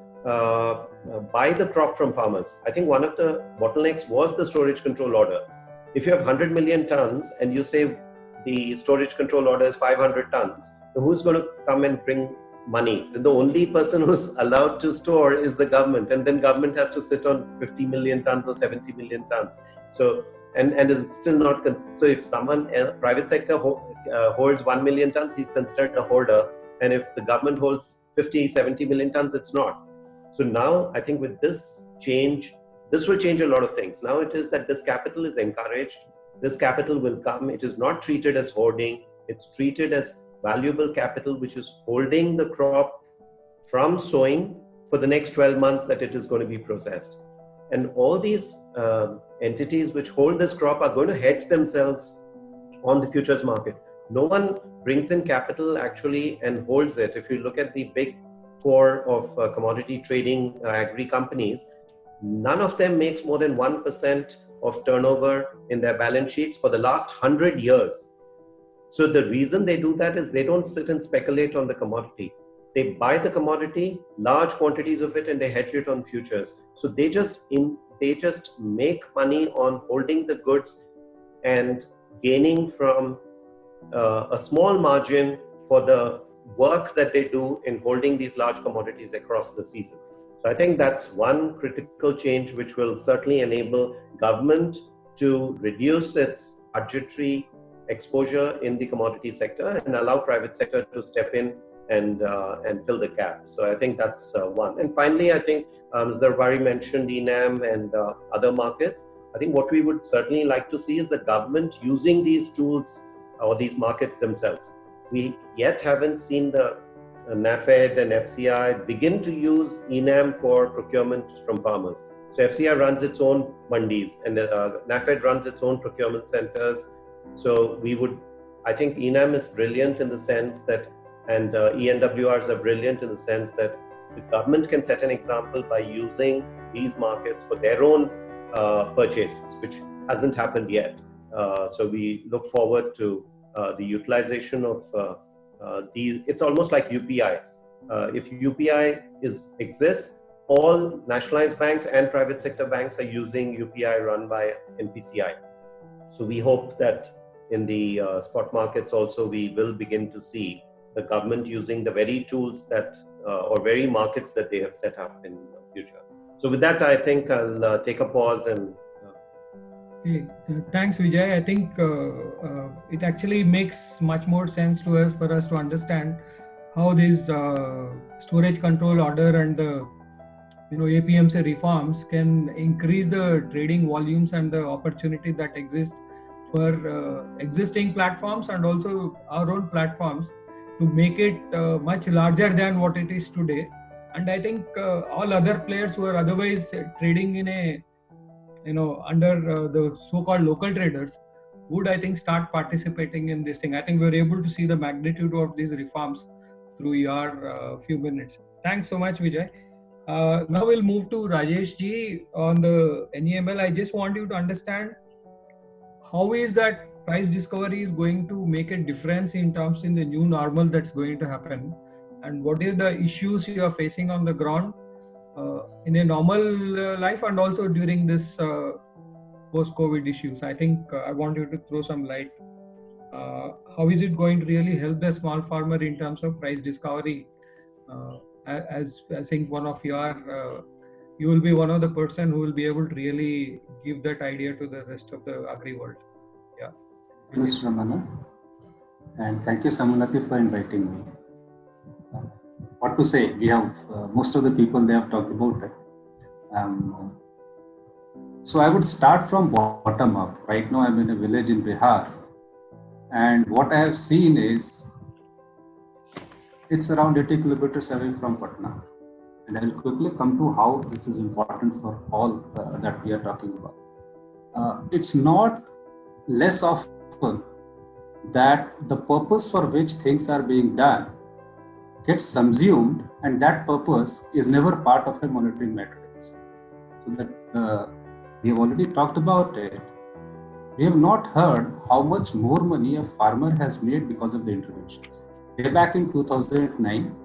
buy the crop from farmers. I think one of the bottlenecks was the storage control order. If you have 100 million tons and you say the storage control order is 500 tons, so who's going to come and bring money? Then the only person who's allowed to store is the government, and then government has to sit on 50 million tons or 70 million tons. So and is still not so if someone private sector holds 1 million tons, he's considered a hoarder, and if the government holds 50-70 million tons, it's not. So now I think with this change, this will change a lot of things. Now it is that this capital is encouraged, this capital will come, it is not treated as hoarding, it's treated as valuable capital which is holding the crop from sowing for the next 12 months that it is going to be processed. And all these entities which hold this crop are going to hedge themselves on the futures market. No one brings in capital actually and holds it. If you look at the big four of commodity trading agri companies, none of them makes more than 1% of turnover in their balance sheets for the last 100 years. So the reason they do that is they don't sit and speculate on the commodity. They buy the commodity, large quantities of it, and they hedge it on futures. So they just make money on holding the goods and gaining from a small margin for the work that they do in holding these large commodities across the season. So I think that's one critical change which will certainly enable government to reduce its budgetary exposure in the commodity sector and allow private sector to step in and fill the gap. So I think that's one. And finally, I think Mr. Darbari mentioned ENAM and other markets. I think what we would certainly like to see is the government using these tools or these markets themselves. We yet haven't seen the NAFED and FCI begin to use ENAM for procurement from farmers. So FCI runs its own mandis and NAFED runs its own procurement centers. So I think ENAM is brilliant in the sense that, and ENWRs are brilliant in the sense that the government can set an example by using these markets for their own purchases, which hasn't happened yet. So we look forward to the utilization of these. It's almost like UPI. If UPI exists, all nationalized banks and private sector banks are using UPI run by NPCI. So we hope that in the spot markets also we will begin to see the government using the very tools that or very markets that they have set up in the future. So with that, I think I'll take a pause and thanks, Vijay. I think it actually makes much more sense to us for us to understand how these storage control order and the APMC reforms can increase the trading volumes and the opportunity that exists for existing platforms and also our own platforms to make it much larger than what it is today. And I think all other players who are otherwise trading in a under the so-called local traders would, I think, start participating in this thing. I think we're able to see the magnitude of these reforms through your few minutes. Thanks so much, Vijay. Now we'll move to Rajesh ji on the NEML. I just want you to understand how is that price discovery is going to make a difference in terms in the new normal that's going to happen, and what are the issues you are facing on the ground in a normal life and also during this post-COVID issues. I think I want you to throw some light. How is it going to really help the small farmer in terms of price discovery? As I think one of your, you will be one of the person who will be able to really give that idea to the rest of the agri world. Yeah. Thank you, Mr. Ramana, and thank you, Samunati, for inviting me. what to say. We have most of the people they have talked about it. So I would start from bottom up. Right now I'm in a village in Bihar, and what I have seen is it's around 80 kilometers away from Patna. And I will quickly come to how this is important for all that we are talking about. It's not less often that the purpose for which things are being done gets subsumed, and that purpose is never part of a monitoring matrix. So that we have already talked about it. We have not heard how much more money a farmer has made because of the interventions. Way back in 2009,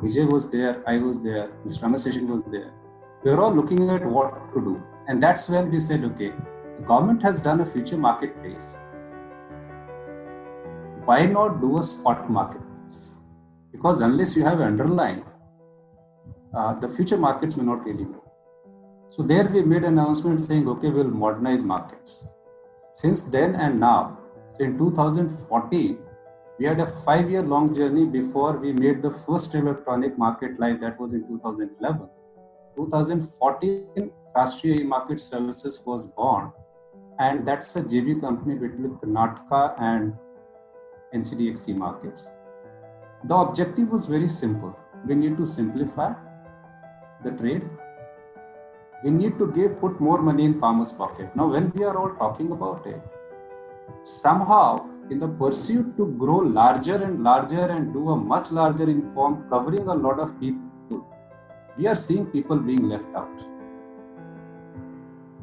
Vijay was there, I was there, Mr. Ramaseshan was there. We were all looking at what to do. And that's when we said, okay, the government has done a future marketplace. Why not do a spot marketplace? Because unless you have underlying, the future markets may not really grow. So there we made an announcement saying, okay, we'll modernize markets. Since then and now, so in 2014, we had a 5-year long journey before we made the first electronic market live. That was in 2011. 2014, Rashtriya E-Market Services was born, and that's a JV company between Karnataka and NCDX markets. The objective was very simple. We need to simplify the trade. We need to put more money in farmers' pocket. Now, when we are all talking about it, somehow in the pursuit to grow larger and do a much larger inform covering a lot of people, we are seeing people being left out.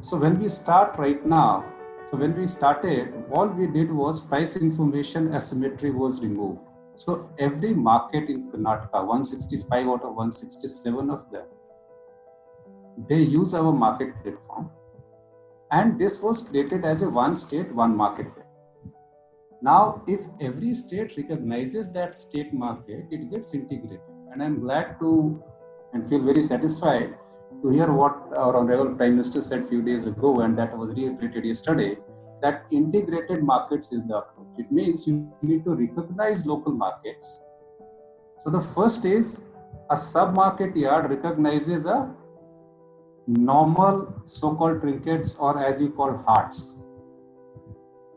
So when we start right now, when we started, all we did was price information asymmetry was removed. So every market in Karnataka, 165 out of 167 of them, they use our market platform. And this was created as a one state, one market. Now, if every state recognizes that state market, it gets integrated. And I'm glad to and feel very satisfied to hear what our Honorable Prime Minister said a few days ago, and that was reiterated yesterday, that integrated markets is the approach. It means you need to recognize local markets. So the first is a sub-market yard recognizes a normal so-called trinkets, or as you call hearts.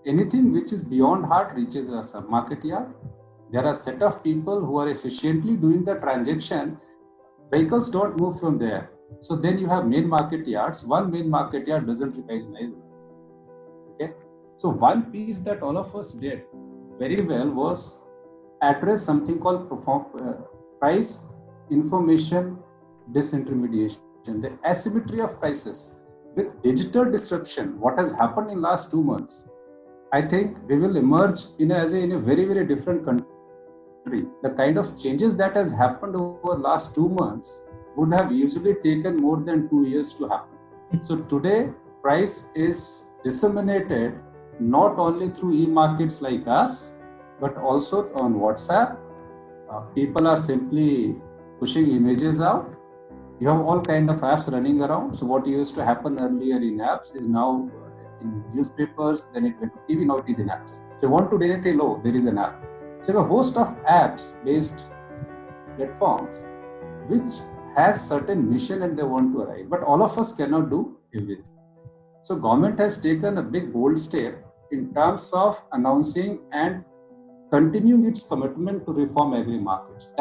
Anything which is beyond heart reaches a sub-market yard. There are a set of people who are efficiently doing the transaction. Vehicles don't move from there. So then you have main market yards. One main market yard doesn't recognize it. Okay. So one piece that all of us did very well was address something called price information disintermediation, the asymmetry of prices. With digital disruption, what has happened in last 2 months, I think we will emerge in a very, very different country. The kind of changes that has happened over last 2 months would have usually taken more than 2 years to happen. So today, price is disseminated not only through e-markets like us, but also on WhatsApp. People are simply pushing images out. You have all kind of apps running around. So what used to happen earlier in apps is now in newspapers, then it went to TV, now it is in apps. So you want to do anything low, there is an app. So a host of apps-based platforms which has certain mission and they want to arrive, but all of us cannot do everything. So government has taken a big bold step in terms of announcing and continuing its commitment to reform agri markets.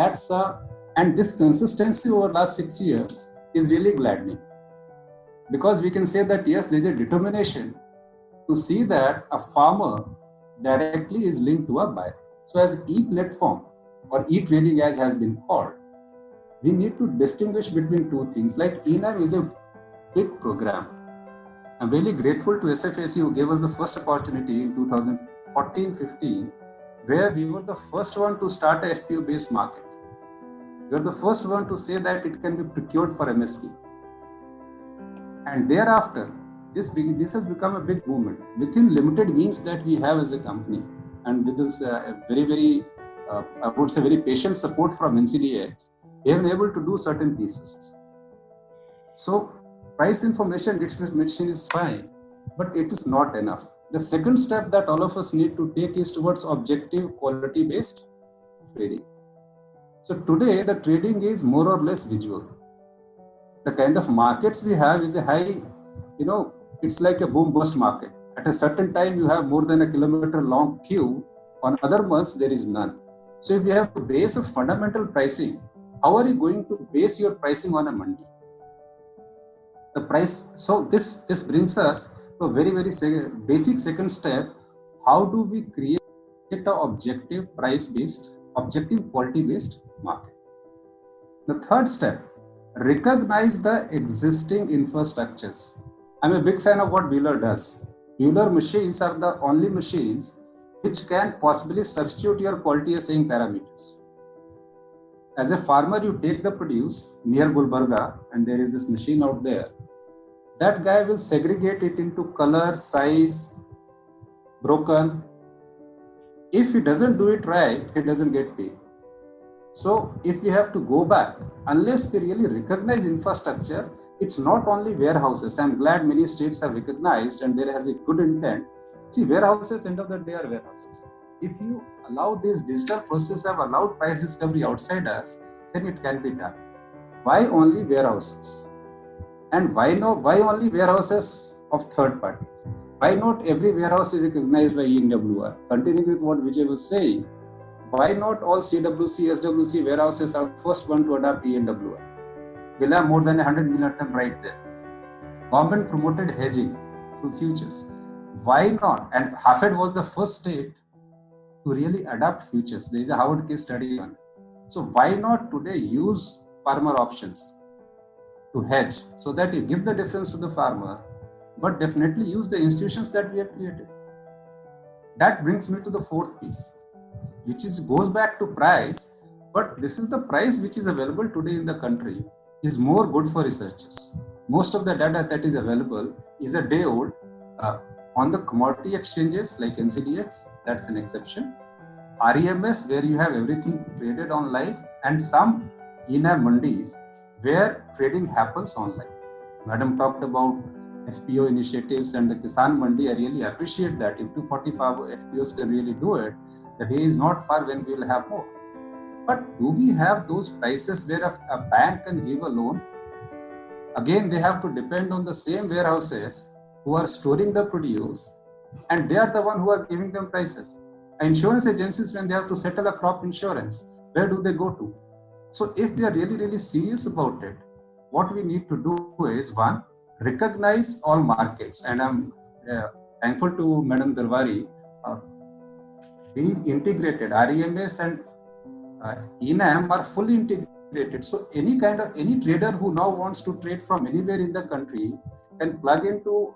And this consistency over last 6 years is really gladdening, because we can say that yes, there is a determination to see that a farmer directly is linked to a buyer. So as e-platform or e-trading as has been called, we need to distinguish between two things. Like eNAM is a big program. I'm really grateful to SFAC who gave us the first opportunity in 2014-15, where we were the first one to start a FPO based market. We were the first one to say that it can be procured for MSP. And thereafter, this has become a big movement within limited means that we have as a company. And with this very patient support from NCDX, we have been able to do certain pieces. So price information distribution is fine, but it is not enough. The second step that all of us need to take is towards objective quality-based trading. So today the trading is more or less visual. The kind of markets we have is a high, it's like a boom bust market. At a certain time you have more than a kilometer long queue. On other months there is none. So if you have a base of fundamental pricing, how are you going to base your pricing on a mandi? The price. So this brings us to a very basic second step. How do we create an objective price-based, objective quality-based market? The third step, recognize the existing infrastructures. I'm a big fan of what Bueller does. Bueller machines are the only machines which can possibly substitute your quality assaying parameters. As a farmer, you take the produce near Gulbarga and there is this machine out there. That guy will segregate it into color, size, broken. If he doesn't do it right, he doesn't get paid. So if we have to go back, unless we really recognize infrastructure, it's not only warehouses. I'm glad many states have recognized and there has a good intent. See, warehouses, end of the day, are warehouses. If you allow this digital process have allowed price discovery outside us, then it can be done. Why only warehouses? And why only warehouses of third parties? Why not every warehouse is recognized by ENWR? Continuing with what Vijay was saying, why not all CWC, SWC warehouses are the first one to adopt ENWR? We'll have more than 100 million ton right there. Government promoted hedging through futures. Why not? And Hafed was the first state to really adapt futures. There is a Harvard case study on it. So why not today use farmer options to hedge so that you give the difference to the farmer, but definitely use the institutions that we have created. That brings me to the fourth piece, which goes back to price, but this is the price which is available today in the country is more good for researchers. Most of the data that is available is a day old on the commodity exchanges like NCDX, that's an exception. REMS, where you have everything traded on live, and some ENAM mandis where trading happens online. Madam talked about FPO initiatives and the Kisan Mandi. I really appreciate that. If 245 FPOs can really do it, the day is not far when we will have more. But do we have those prices where a bank can give a loan? Again, they have to depend on the same warehouses who are storing the produce, and they are the one who are giving them prices. Insurance agencies, when they have to settle a crop insurance, where do they go to? So if we are really serious about it, what we need to do is, one, recognize all markets. And I'm thankful to Madam Darwari. We integrated REMS and ENAM are fully integrated. So any trader who now wants to trade from anywhere in the country can plug into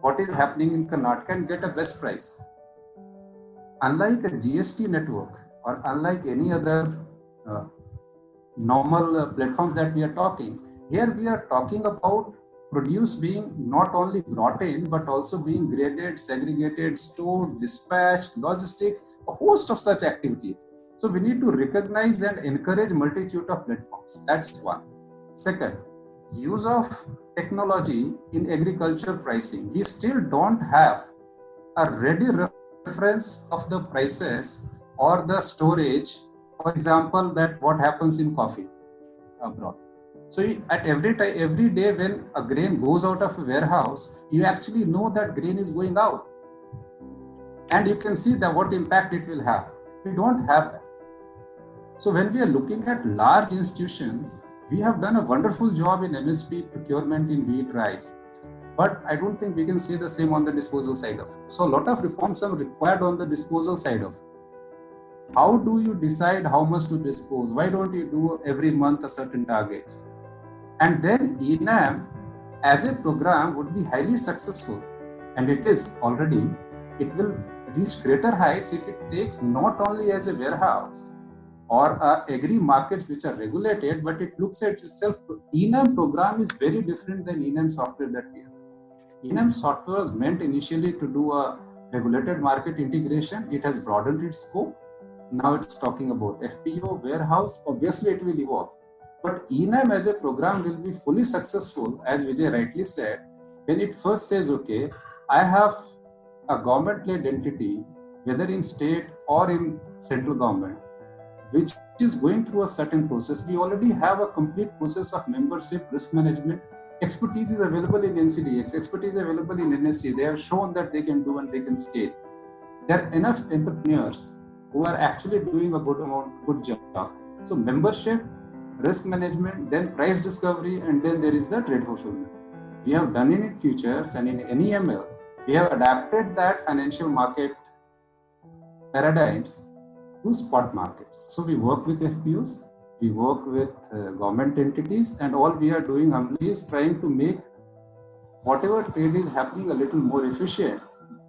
what is happening in Karnataka and get a best price. Unlike a GST network or unlike any other normal platforms that we are talking, here we are talking about produce being not only brought in, but also being graded, segregated, stored, dispatched, logistics, a host of such activities. So we need to recognize and encourage multitude of platforms. That's one. Second, use of technology in agriculture pricing. We still don't have a ready reference of the prices or the storage. For example, that what happens in coffee abroad. So at every day when a grain goes out of a warehouse, you actually know that grain is going out. And you can see that what impact it will have. We don't have that. So when we are looking at large institutions, we have done a wonderful job in MSP procurement in wheat, rice. But I don't think we can say the same on the disposal side of it. So a lot of reforms are required on the disposal side of it. How do you decide how much to dispose? Why don't you do every month a certain targets? And then ENAM as a program would be highly successful. And it is already. It will reach greater heights if it takes not only as a warehouse or agri markets which are regulated, but it looks at itself. ENAM program is very different than ENAM software that we have. ENAM software was meant initially to do a regulated market integration. It has broadened its scope. Now it's talking about FPO, warehouse. Obviously, it will evolve. But ENAM as a program will be fully successful, as Vijay rightly said, when it first says, okay, I have a government-led entity, whether in state or in central government, which is going through a certain process. We already have a complete process of membership, risk management. Expertise is available in NCDX, expertise is available in NSE. They have shown that they can do and they can scale. There are enough entrepreneurs who are actually doing a good job. So membership, risk management, then price discovery, and then there is the trade fulfillment. We have done it in futures and in NEML. We have adapted that financial market paradigms to spot markets. So we work with FPOs, we work with government entities, and all we are doing humbly is trying to make whatever trade is happening a little more efficient.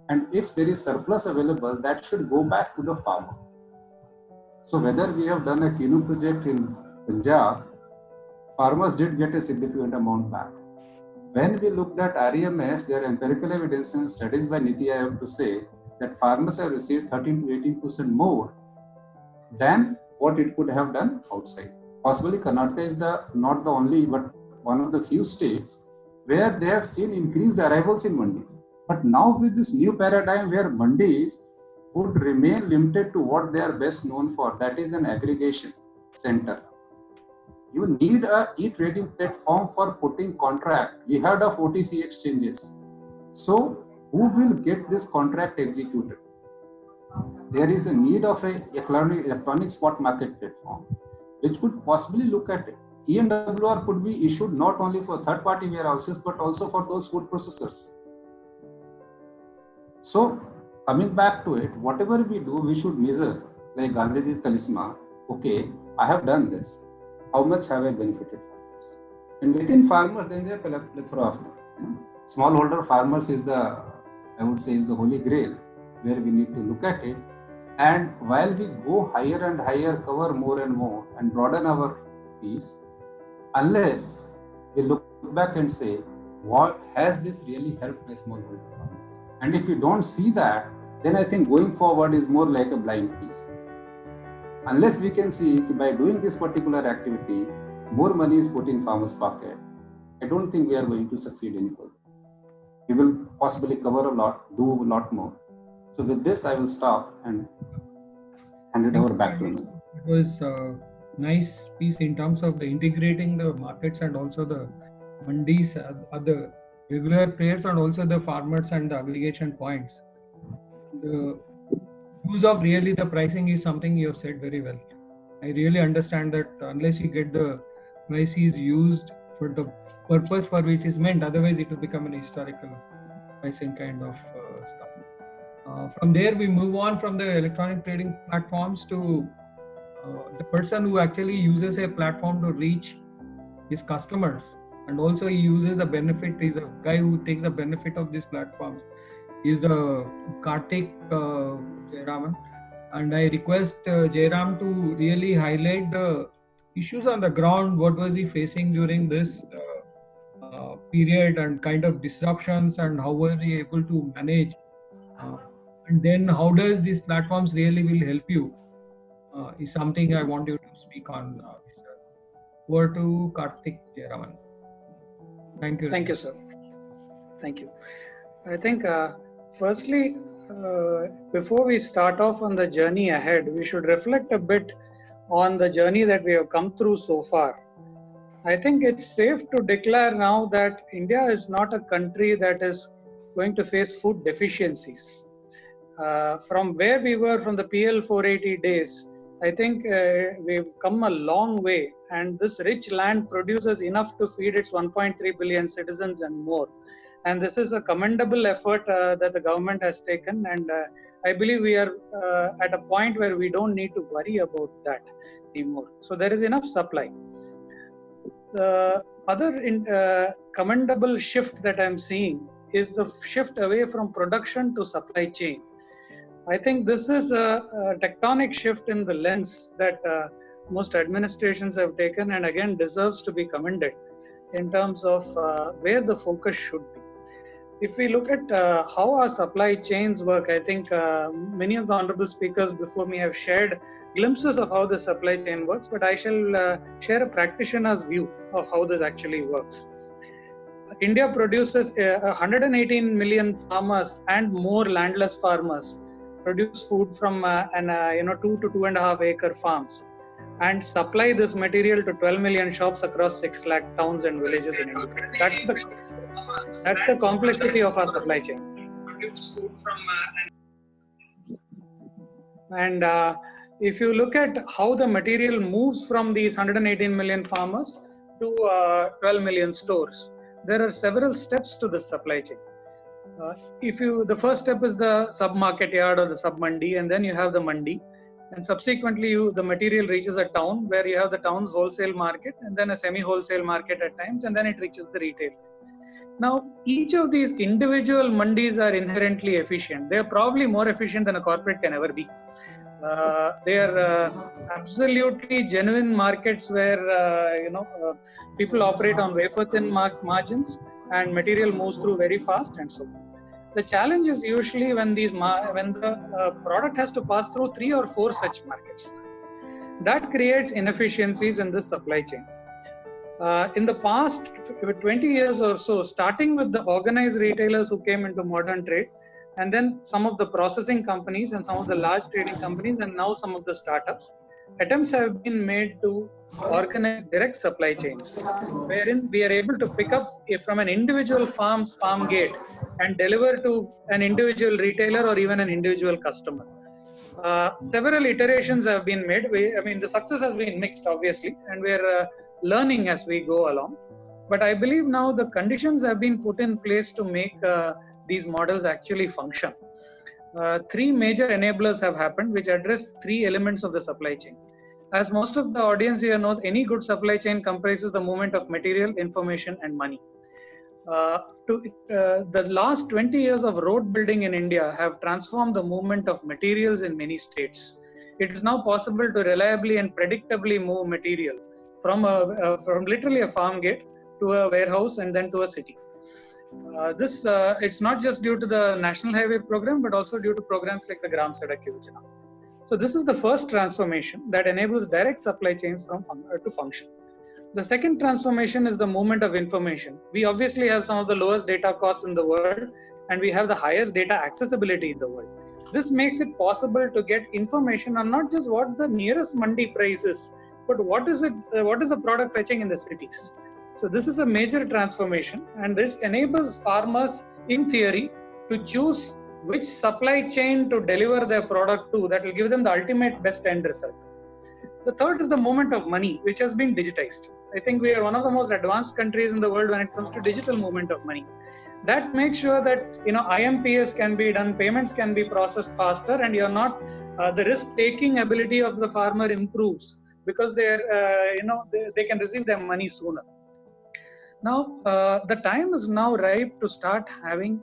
And if there is surplus available, that should go back to the farmer. So whether we have done a Kinu project in Punjab, farmers did get a significant amount back. When we looked at REMS, there are empirical evidence and studies by Niti Aayog to say that farmers have received 13 to 18% more than what it could have done outside. Possibly Karnataka is not the only, but one of the few states where they have seen increased arrivals in mandis. But now with this new paradigm where mandis would remain limited to what they are best known for, that is an aggregation center. You need a e-trading platform for putting contract. We heard of OTC exchanges. So who will get this contract executed? There is a need of an electronic spot market platform, which could possibly look at it. ENWR could be issued not only for third-party warehouses, but also for those food processors. So coming back to it, whatever we do, we should measure, like Gandhiji Talisman. Okay, I have done this. How much have I benefited farmers? And within farmers, then there are plethora of them. Smallholder farmers is the holy grail, where we need to look at it. And while we go higher and higher, cover more and more, and broaden our piece, unless we look back and say, what has this really helped my smallholder farmers? And if you don't see that, then I think going forward is more like a blind piece. Unless we can see by doing this particular activity, more money is put in farmers' pocket, I don't think we are going to succeed any further. We will possibly cover a lot, do a lot more. So with this, I will stop and hand it over back to you. It was a nice piece in terms of the integrating the markets and also the mandis, other regular players and also the farmers and the aggregation points. The use of really the pricing is something you have said very well. I really understand that unless you get the prices used for the purpose for which is meant, otherwise it will become an historical pricing kind of stuff. From there, we move on from the electronic trading platforms to the person who actually uses a platform to reach his customers, and also he uses the benefit. He's a guy who takes the benefit of these platforms. Is the Karthik Jayaraman, and I request Jairam to really highlight the issues on the ground. What was he facing during this period and kind of disruptions, and how were he able to manage? And then how does these platforms really will help you? Is something I want you to speak on. Over to Karthik Jayaraman. Thank you. Thank you, sir. Thank you. I think firstly, before we start off on the journey ahead, we should reflect a bit on the journey that we have come through so far. I think it's safe to declare now that India is not a country that is going to face food deficiencies. From where we were from the PL 480 days, I think we've come a long way, and this rich land produces enough to feed its 1.3 billion citizens and more. And this is a commendable effort that the government has taken, and I believe we are at a point where we don't need to worry about that anymore. So there is enough supply. The other commendable shift that I'm seeing is the shift away from production to supply chain. I think this is a tectonic shift in the lens that most administrations have taken, and again deserves to be commended in terms of where the focus should be. If we look at how our supply chains work, I think many of the honorable speakers before me have shared glimpses of how the supply chain works, but I shall share a practitioner's view of how this actually works. India produces 118 million farmers and more landless farmers produce food from 2 to 2.5 acre farms. and supply this material to 12 million shops across 6 lakh towns and villages in India. That's the complexity of our supply chain. And if you look at how the material moves from these 118 million farmers to 12 million stores, there are several steps to the supply chain. The first step is the sub-market yard or the sub-mandi, and then you have the mandi. And subsequently, the material reaches a town where you have the town's wholesale market and then a semi-wholesale market at times, and then it reaches the retail. Now, each of these individual mandis are inherently efficient. They are probably more efficient than a corporate can ever be. They are absolutely genuine markets where people operate on wafer-thin margins and material moves through very fast and so on. The challenge is usually when the product has to pass through 3 or 4 such markets. That creates inefficiencies in the supply chain. In the past 20 years or so, starting with the organized retailers who came into modern trade, and then some of the processing companies and some of the large trading companies, and now some of the startups, attempts have been made to organize direct supply chains, wherein we are able to pick up from an individual farm's farm gate and deliver to an individual retailer or even an individual customer. Several iterations have been made. The success has been mixed, obviously, and we are learning as we go along. But I believe now the conditions have been put in place to make these models actually function. 3 major enablers have happened which address 3 elements of the supply chain. As most of the audience here knows, any good supply chain comprises the movement of material, information, and money. The last 20 years of road building in India have transformed the movement of materials in many states. It is now possible to reliably and predictably move material from literally a farm gate to a warehouse and then to a city. It's not just due to the National Highway Program, but also due to programs like the Gram Sadak Yojana. So this is the first transformation that enables direct supply chains to function. The second transformation is the movement of information. We obviously have some of the lowest data costs in the world, and we have the highest data accessibility in the world. This makes it possible to get information on not just what the nearest mandi price is, but what is the product fetching in the cities. So this is a major transformation, and this enables farmers, in theory, to choose which supply chain to deliver their product to that will give them the ultimate best end result. The third is the movement of money, which has been digitized. I think we are one of the most advanced countries in the world when it comes to digital movement of money. That makes sure that IMPS can be done, payments can be processed faster, and you're not the risk-taking ability of the farmer improves because they can receive their money sooner. Now, the time is now ripe to start having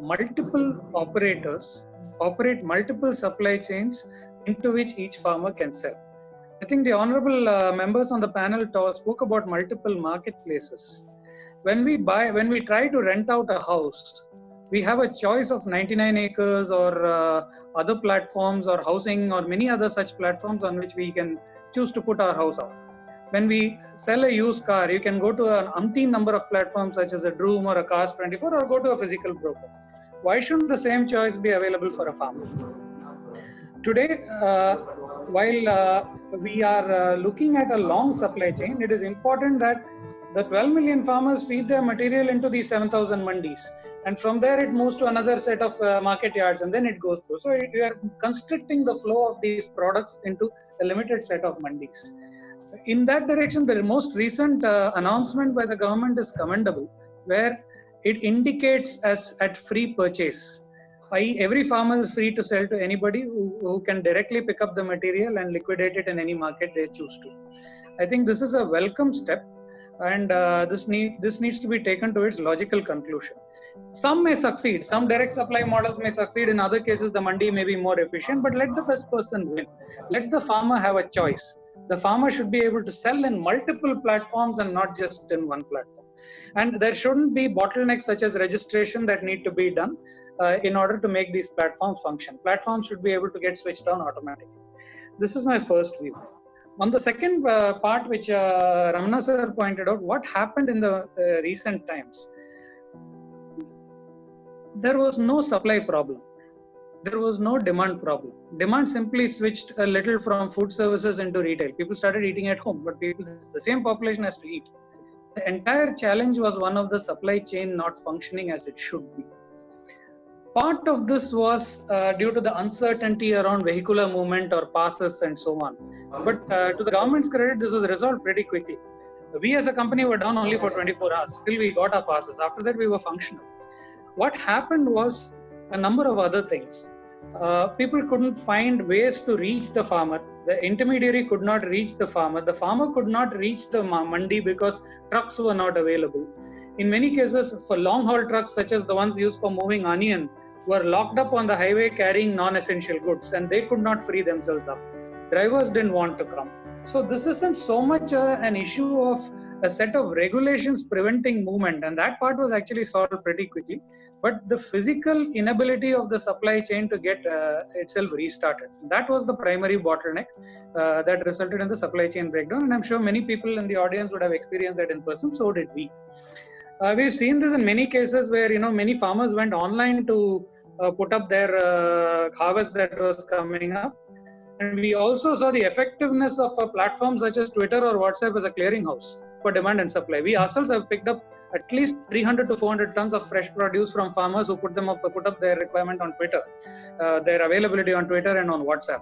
multiple operators operate multiple supply chains into which each farmer can sell. I think the honorable members on the panel spoke about multiple marketplaces. When we try to rent out a house, we have a choice of 99 acres or other platforms or housing or many other such platforms on which we can choose to put our house out. When we sell a used car, you can go to an umpteen number of platforms such as a Droom or a Cars24 or go to a physical broker. Why shouldn't the same choice be available for a farmer? Today, while we are looking at a long supply chain, it is important that the 12 million farmers feed their material into these 7,000 mandis. And from there, it moves to another set of market yards and then it goes through. So we are constricting the flow of these products into a limited set of mandis. In that direction, the most recent announcement by the government is commendable, where it indicates as at free purchase. i.e., every farmer is free to sell to anybody who can directly pick up the material and liquidate it in any market they choose to. I think this is a welcome step, and this needs to be taken to its logical conclusion. Some may succeed, some direct supply models may succeed, in other cases the mandi may be more efficient, but let the best person win. Let the farmer have a choice. The farmer should be able to sell in multiple platforms and not just in one platform. And there shouldn't be bottlenecks such as registration that need to be done in order to make these platforms function. Platforms should be able to get switched on automatically. This is my first view. On the second part, which Ramana sir pointed out, what happened in the recent times? There was no supply problem. there was no demand problem. Demand simply switched a little from food services into retail. People started eating at home, but the same population has to eat. The entire challenge was one of the supply chain not functioning as it should be. Part of this was due to the uncertainty around vehicular movement or passes and so on. But to the government's credit, this was resolved pretty quickly. We as a company were down only for 24 hours till we got our passes. After that, we were functional. What happened was a number of other things. People couldn't find ways to reach the farmer. The intermediary could not reach the farmer. The farmer could not reach the mandi because trucks were not available. In many cases, for long haul trucks such as the ones used for moving onion were locked up on the highway carrying non-essential goods, and they could not free themselves up. Drivers didn't want to come. So this isn't so much an issue of a set of regulations preventing movement, and that part was actually solved pretty quickly. But the physical inability of the supply chain to get itself restarted, that was the primary bottleneck that resulted in the supply chain breakdown. And I'm sure many people in the audience would have experienced that in person. So did we. We've seen this in many cases where many farmers went online to put up their harvest that was coming up. And we also saw the effectiveness of a platform such as Twitter or WhatsApp as a clearinghouse for demand and supply. We ourselves have picked up at least 300 to 400 tons of fresh produce from farmers who put up their requirement on Twitter, their availability on Twitter and on WhatsApp.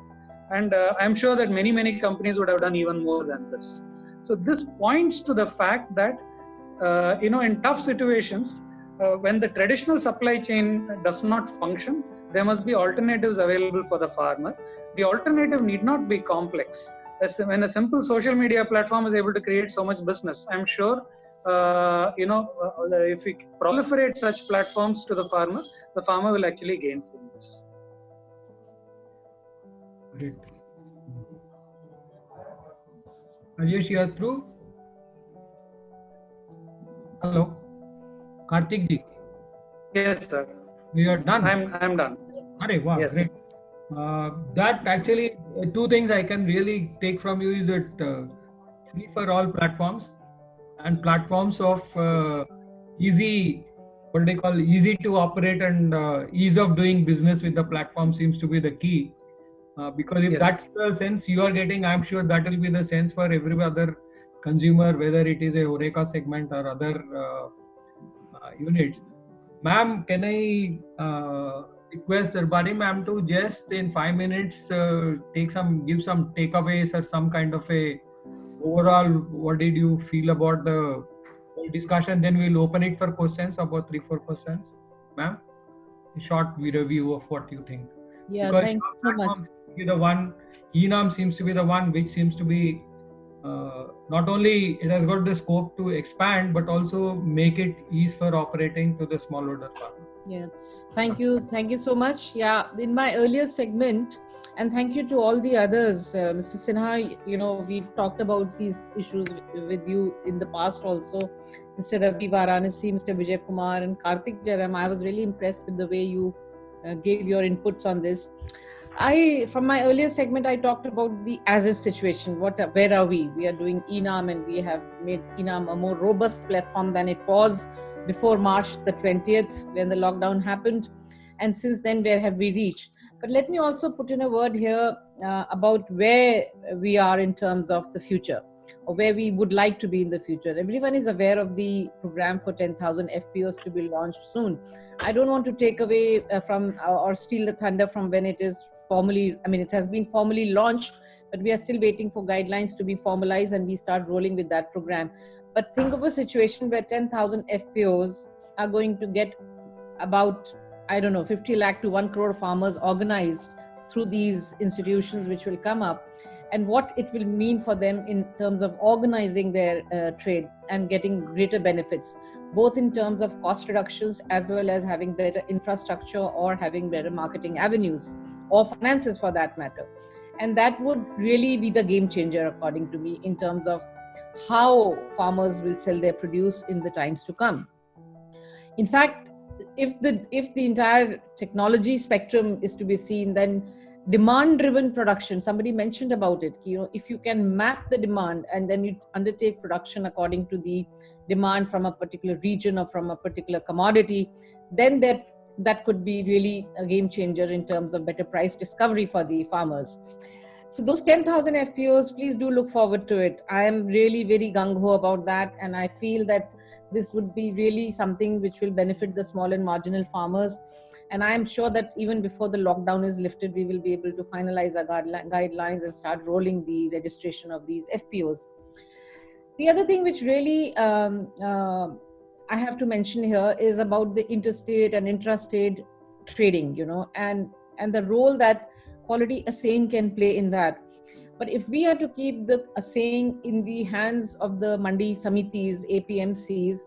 And I'm sure that many companies would have done even more than this. So this points to the fact that in tough situations, when the traditional supply chain does not function, there must be alternatives available for the farmer. The alternative need not be complex. When a simple social media platform is able to create so much business, I'm sure if we proliferate such platforms to the farmer will actually gain from this. Great. Rajesh, you are through? Hello, Karthik ji. Yes, sir. We are done. I'm done. Arey, wow, yes, great. That actually, two things I can really take from you is that free for all platforms and platforms of easy to operate and ease of doing business with the platform seems to be the key. Because if that's the sense you are getting, I'm sure that will be the sense for every other consumer, whether it is a Horeca segment or other units. Ma'am, can I request Darbari ma'am to just in 5 minutes give some takeaways or some kind of a overall, what did you feel about the whole discussion? Then we'll open it for questions, about 3-4 questions. Ma'am, a short review of what you think. Yeah, because thank you so much. Enam seems to be the one which seems to be not only it has got the scope to expand, but also make it ease for operating to the smallholder farmer. Yeah, thank you so much. Yeah, in my earlier segment, and thank you to all the others, Mr. Sinha, we've talked about these issues with you in the past also. Mr. Ravi Varanasi, Mr. Vijay Kumar and Karthik Jaram, I was really impressed with the way you gave your inputs on this. From my earlier segment, I talked about the as-is situation. Where are we? We are doing Enam, and we have made Enam a more robust platform than it was before March the 20th, when the lockdown happened. And since then, where have we reached? But let me also put in a word here about where we are in terms of the future, or where we would like to be in the future. Everyone is aware of the program for 10,000 FPOs to be launched soon. I don't want to take away from or steal the thunder from when it is formally, it has been formally launched, but we are still waiting for guidelines to be formalized and we start rolling with that program. But think of a situation where 10,000 FPOs are going to get about, 50 lakh to 1 crore farmers organized through these institutions which will come up, and what it will mean for them in terms of organizing their trade and getting greater benefits, both in terms of cost reductions as well as having better infrastructure or having better marketing avenues or finances for that matter. And that would really be the game changer, according to me, in terms of how farmers will sell their produce in the times to come. In fact, if the entire technology spectrum is to be seen, then demand-driven production, somebody mentioned about it, if you can map the demand and then you undertake production according to the demand from a particular region or from a particular commodity, then that that could be really a game changer in terms of better price discovery for the farmers. So those 10,000 FPOs, please do look forward to it. I am really very gung-ho about that, and I feel that this would be really something which will benefit the small and marginal farmers. And I am sure that even before the lockdown is lifted, we will be able to finalize our guidelines and start rolling the registration of these FPOs. The other thing which really I have to mention here is about the interstate and intrastate trading, and the role that quality assaying can play in that. But if we are to keep the assaying in the hands of the Mandi Samitis, APMCs,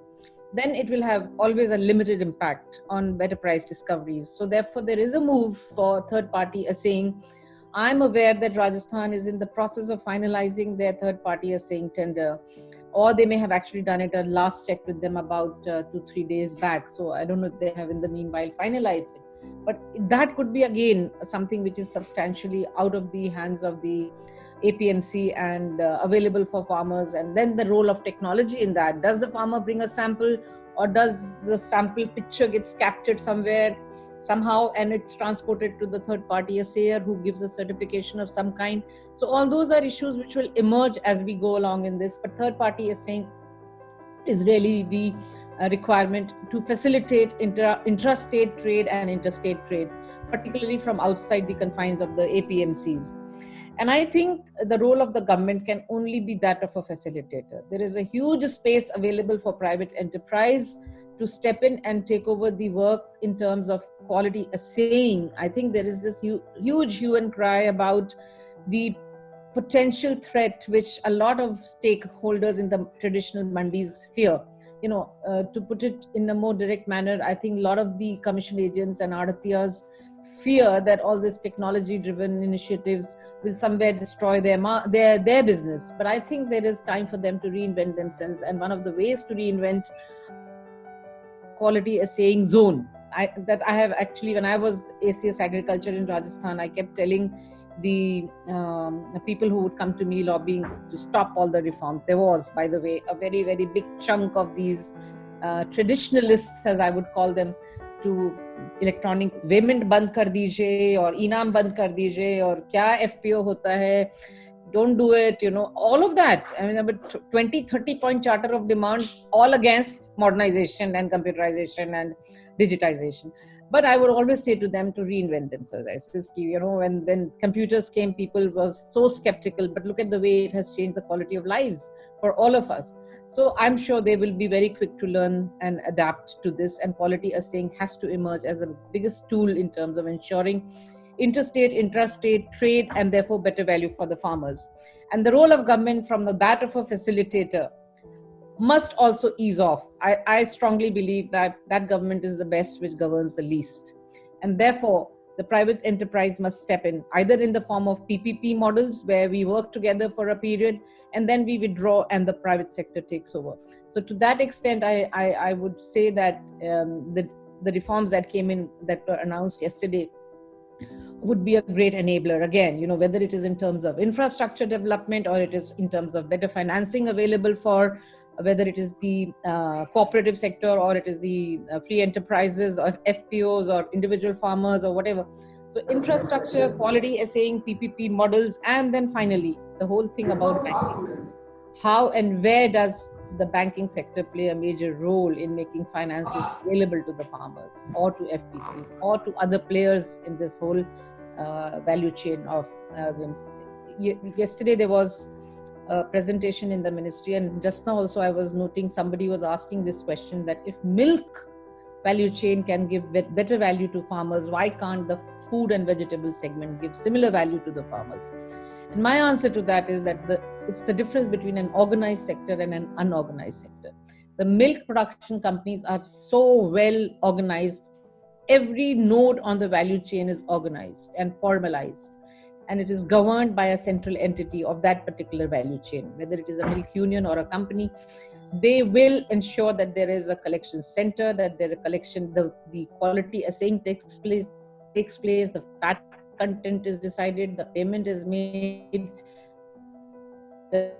then it will have always a limited impact on better price discoveries. So therefore, there is a move for third-party assaying. I'm aware that Rajasthan is in the process of finalizing their third-party assaying tender, or they may have actually done it. I last checked with them about 2-3 days back. So I don't know if they have in the meanwhile finalized it. But that could be again something which is substantially out of the hands of the APMC and available for farmers. And then the role of technology in that. Does the farmer bring a sample, or does the sample picture gets captured somewhere somehow and it's transported to the third party assayer who gives a certification of some kind? So all those are issues which will emerge as we go along in this. But third party assaying is really the requirement to facilitate intrastate trade and interstate trade, particularly from outside the confines of the APMCs. And I think the role of the government can only be that of a facilitator. There is a huge space available for private enterprise to step in and take over the work in terms of quality assaying. I think there is this huge hue and cry about the potential threat which a lot of stakeholders in the traditional mandis fear. To put it in a more direct manner, I think a lot of the commission agents and adatiyas fear that all this technology-driven initiatives will somewhere destroy their business. But I think there is time for them to reinvent themselves, and one of the ways to reinvent quality assaying zone. I have actually, when I was ACS Agriculture in Rajasthan, I kept telling the people who would come to me lobbying to stop all the reforms. There was, by the way, a very, very big chunk of these traditionalists, as I would call them, to electronic payment band kar dijiye, or inam band kar dijiye, or kya FPO hota hai, don't do it, all of that. I mean, about 20-30 point charter of demands, all against modernization and computerization and digitization. But I would always say to them to reinvent themselves. When computers came, people were so skeptical, but look at the way it has changed the quality of lives for all of us. So I'm sure they will be very quick to learn and adapt to this, and quality assaying has to emerge as the biggest tool in terms of ensuring interstate, intrastate trade, and therefore better value for the farmers. And the role of government from that of a facilitator must also ease off. I strongly believe that government is the best which governs the least. And therefore, the private enterprise must step in, either in the form of PPP models where we work together for a period and then we withdraw and the private sector takes over. So to that extent, I would say that the reforms that came in, that were announced yesterday, would be a great enabler. Again, whether it is in terms of infrastructure development or it is in terms of better financing available for whether it is the cooperative sector or it is the free enterprises or FPOs or individual farmers or whatever. So infrastructure, quality assaying, PPP models, and then finally the whole thing about banking. How and where does the banking sector play a major role in making finances available to the farmers or to FPCs or to other players in this whole value chain of yesterday there was a presentation in the ministry, and just now also I was noting somebody was asking this question, that if milk value chain can give better value to farmers, why can't the food and vegetable segment give similar value to the farmers? And my answer to that is that it's the difference between an organized sector and an unorganized sector. The milk production companies are so well organized. Every node on the value chain is organized and formalized, and it is governed by a central entity of that particular value chain, whether it is a milk union or a company. They will ensure that there is a collection center, that there is a collection, the quality assaying takes place, the fat content is decided, the payment is made, the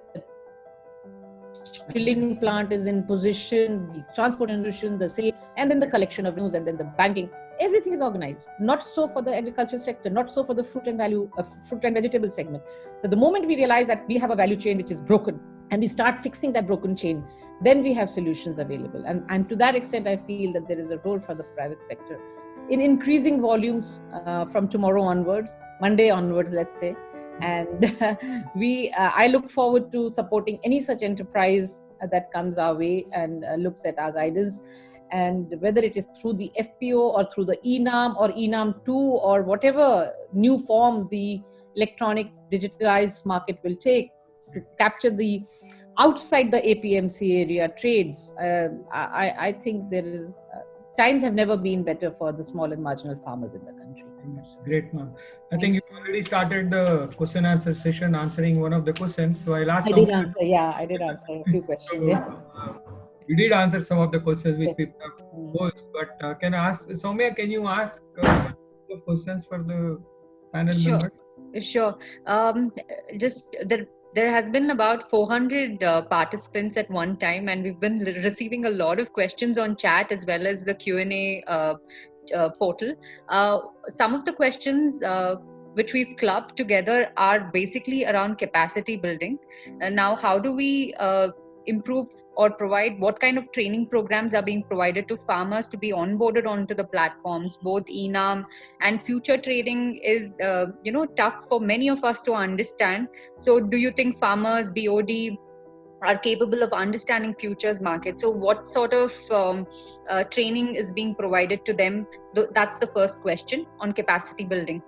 chilling plant is in position, the transport and distribution, the sale, and then the collection of news, and then the banking. Everything is organized. Not so for the agriculture sector, not so for the fruit and vegetable segment. So the moment we realize that we have a value chain which is broken, and we start fixing that broken chain, then we have solutions available. And to that extent, I feel that there is a role for the private sector in increasing volumes from tomorrow onwards, Monday onwards, let's say. And I look forward to supporting any such enterprise that comes our way and looks at our guidance. And whether it is through the FPO or through the ENAM or ENAM 2 or whatever new form the electronic digitalized market will take to capture the outside the APMC area trades, I think there is times have never been better for the small and marginal farmers in the country. Great, ma'am. I think you already started the question answer session answering one of the questions. So I'll ask. I did answer a few questions. You did answer some of the questions which people have posed, but can I ask, Soumya, can you ask questions for the panel members? Sure. There has been about 400 participants at one time, and we've been receiving a lot of questions on chat as well as the Q&A portal. Some of the questions which we've clubbed together are basically around capacity building. Now, how do we improve or provide, what kind of training programs are being provided to farmers to be onboarded onto the platforms? Both ENAM and future trading is tough for many of us to understand. So do you think farmers, BOD, are capable of understanding futures market? So what sort of training is being provided to them? That's the first question on capacity building.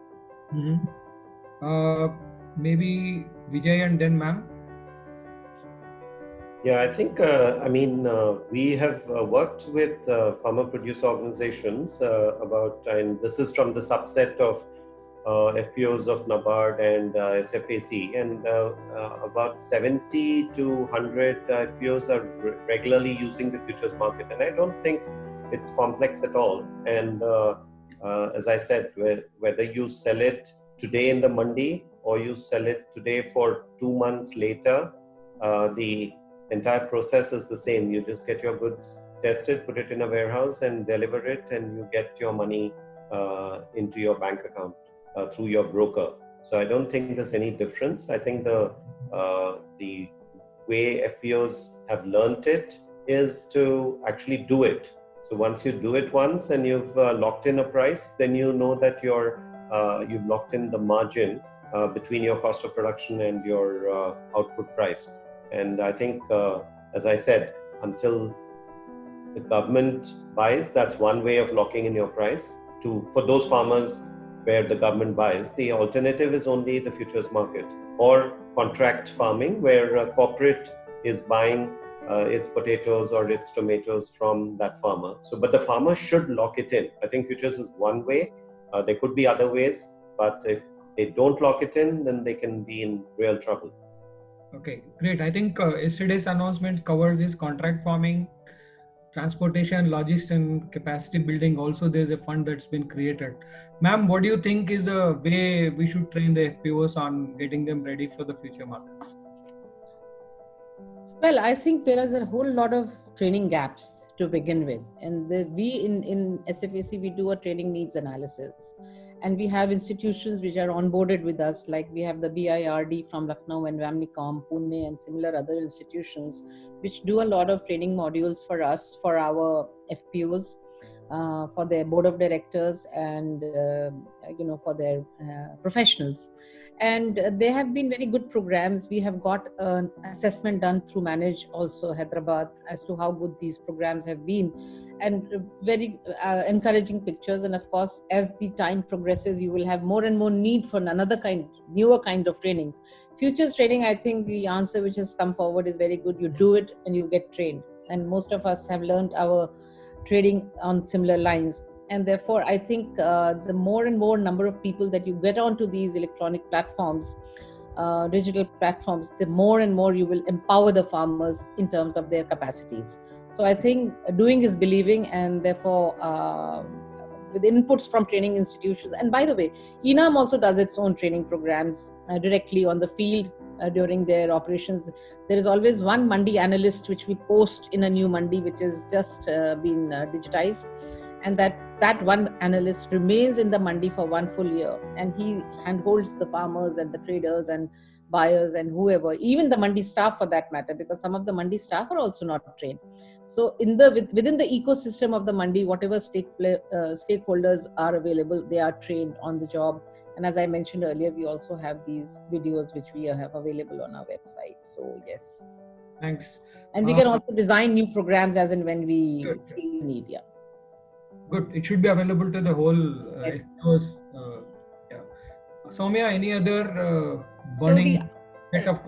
Maybe Vijay and then ma'am. Yeah, I think, we have worked with farmer producer organizations and this is from the subset of FPOs of NABARD and SFAC, and about 70 to 100 FPOs are regularly using the futures market, and I don't think it's complex at all. And as I said, whether you sell it today in the mandi or you sell it today for 2 months later, the entire process is the same. You just get your goods tested, put it in a warehouse and deliver it, and you get your money into your bank account through your broker. So I don't think there's any difference. I think the way FPOs have learnt it is to actually do it. So once you do it once and you've locked in a price, then you know that you've locked in the margin between your cost of production and your output price. And I think, as I said, until the government buys, that's one way of locking in your price. For those farmers where the government buys, the alternative is only the futures market or contract farming, where corporate is buying its potatoes or its tomatoes from that farmer. But the farmer should lock it in. I think futures is one way. There could be other ways, but if they don't lock it in, then they can be in real trouble. Okay, great. I think yesterday's announcement covers this contract farming, transportation, logistics, and capacity building. Also, there's a fund that's been created. Ma'am, what do you think is the way we should train the FPOs on getting them ready for the future markets? Well, I think there is a whole lot of training gaps to begin with. And we in SFAC, we do a training needs analysis. And we have institutions which are onboarded with us, like we have the BIRD from Lucknow and Vamnicom, Pune, and similar other institutions, which do a lot of training modules for us, for our FPOs, for their board of directors, and for their professionals. And they have been very good programs. We have got an assessment done through Manage, also Hyderabad, as to how good these programs have been, and very encouraging pictures. And of course, as the time progresses, you will have more and more need for newer kind of training. Futures training, I think the answer which has come forward is very good. You do it and you get trained. And most of us have learned our trading on similar lines. And therefore, I think the more and more number of people that you get onto these electronic platforms, digital platforms, the more and more you will empower the farmers in terms of their capacities. So I think doing is believing, and therefore with inputs from training institutions. And by the way, ENAM also does its own training programs directly on the field during their operations. There is always one mandi analyst which we post in a new mandi which is just been digitized, and that one analyst remains in the mandi for 1 full year, and he handholds the farmers and the traders and buyers and whoever, even the mandi staff for that matter, because some of the mandi staff are also not trained. So within the ecosystem of the mandi, whatever stakeholders are available, they are trained on the job. And as I mentioned earlier, we also have these videos which we have available on our website. So yes. Thanks. And we can also design new programs as and when we feel need. Yeah. Good. It should be available to the whole. Yes. Yeah. Soumya, any other burning set of?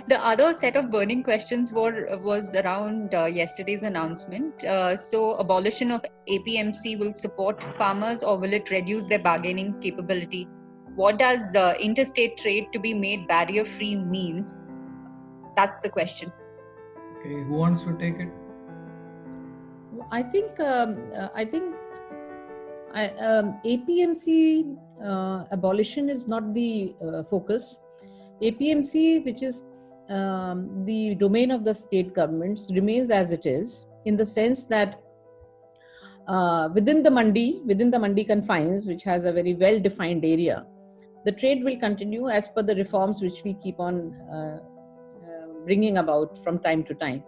The other set of burning questions was around yesterday's announcement. So abolition of APMC will support farmers, or will it reduce their bargaining capability? What does interstate trade to be made barrier-free means? That's the question. Okay, who wants to take it? I think APMC abolition is not the focus. APMC, which is the domain of the state governments, remains as it is, in the sense that within the mandi confines, which has a very well-defined area, the trade will continue as per the reforms which we keep on bringing about from time to time.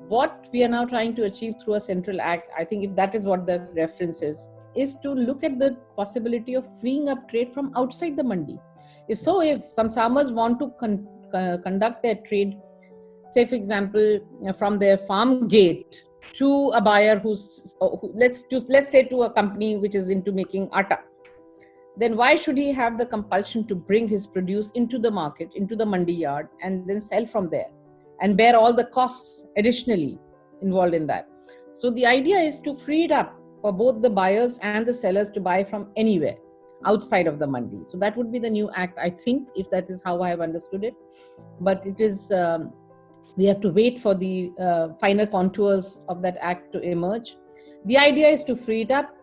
What we are now trying to achieve through a central act, I think if that is what the reference is to look at the possibility of freeing up trade from outside the mandi. If some farmers want to conduct their trade, say for example, from their farm gate to a buyer let's say to a company which is into making atta, then why should he have the compulsion to bring his produce into the market, into the mandi yard, and then sell from there and bear all the costs additionally involved in that? So the idea is to free it up for both the buyers and the sellers to buy from anywhere outside of the mandi. So that would be the new act, I think, if that is how I have understood it. But it is, we have to wait for the final contours of that act to emerge. The idea is to free it up,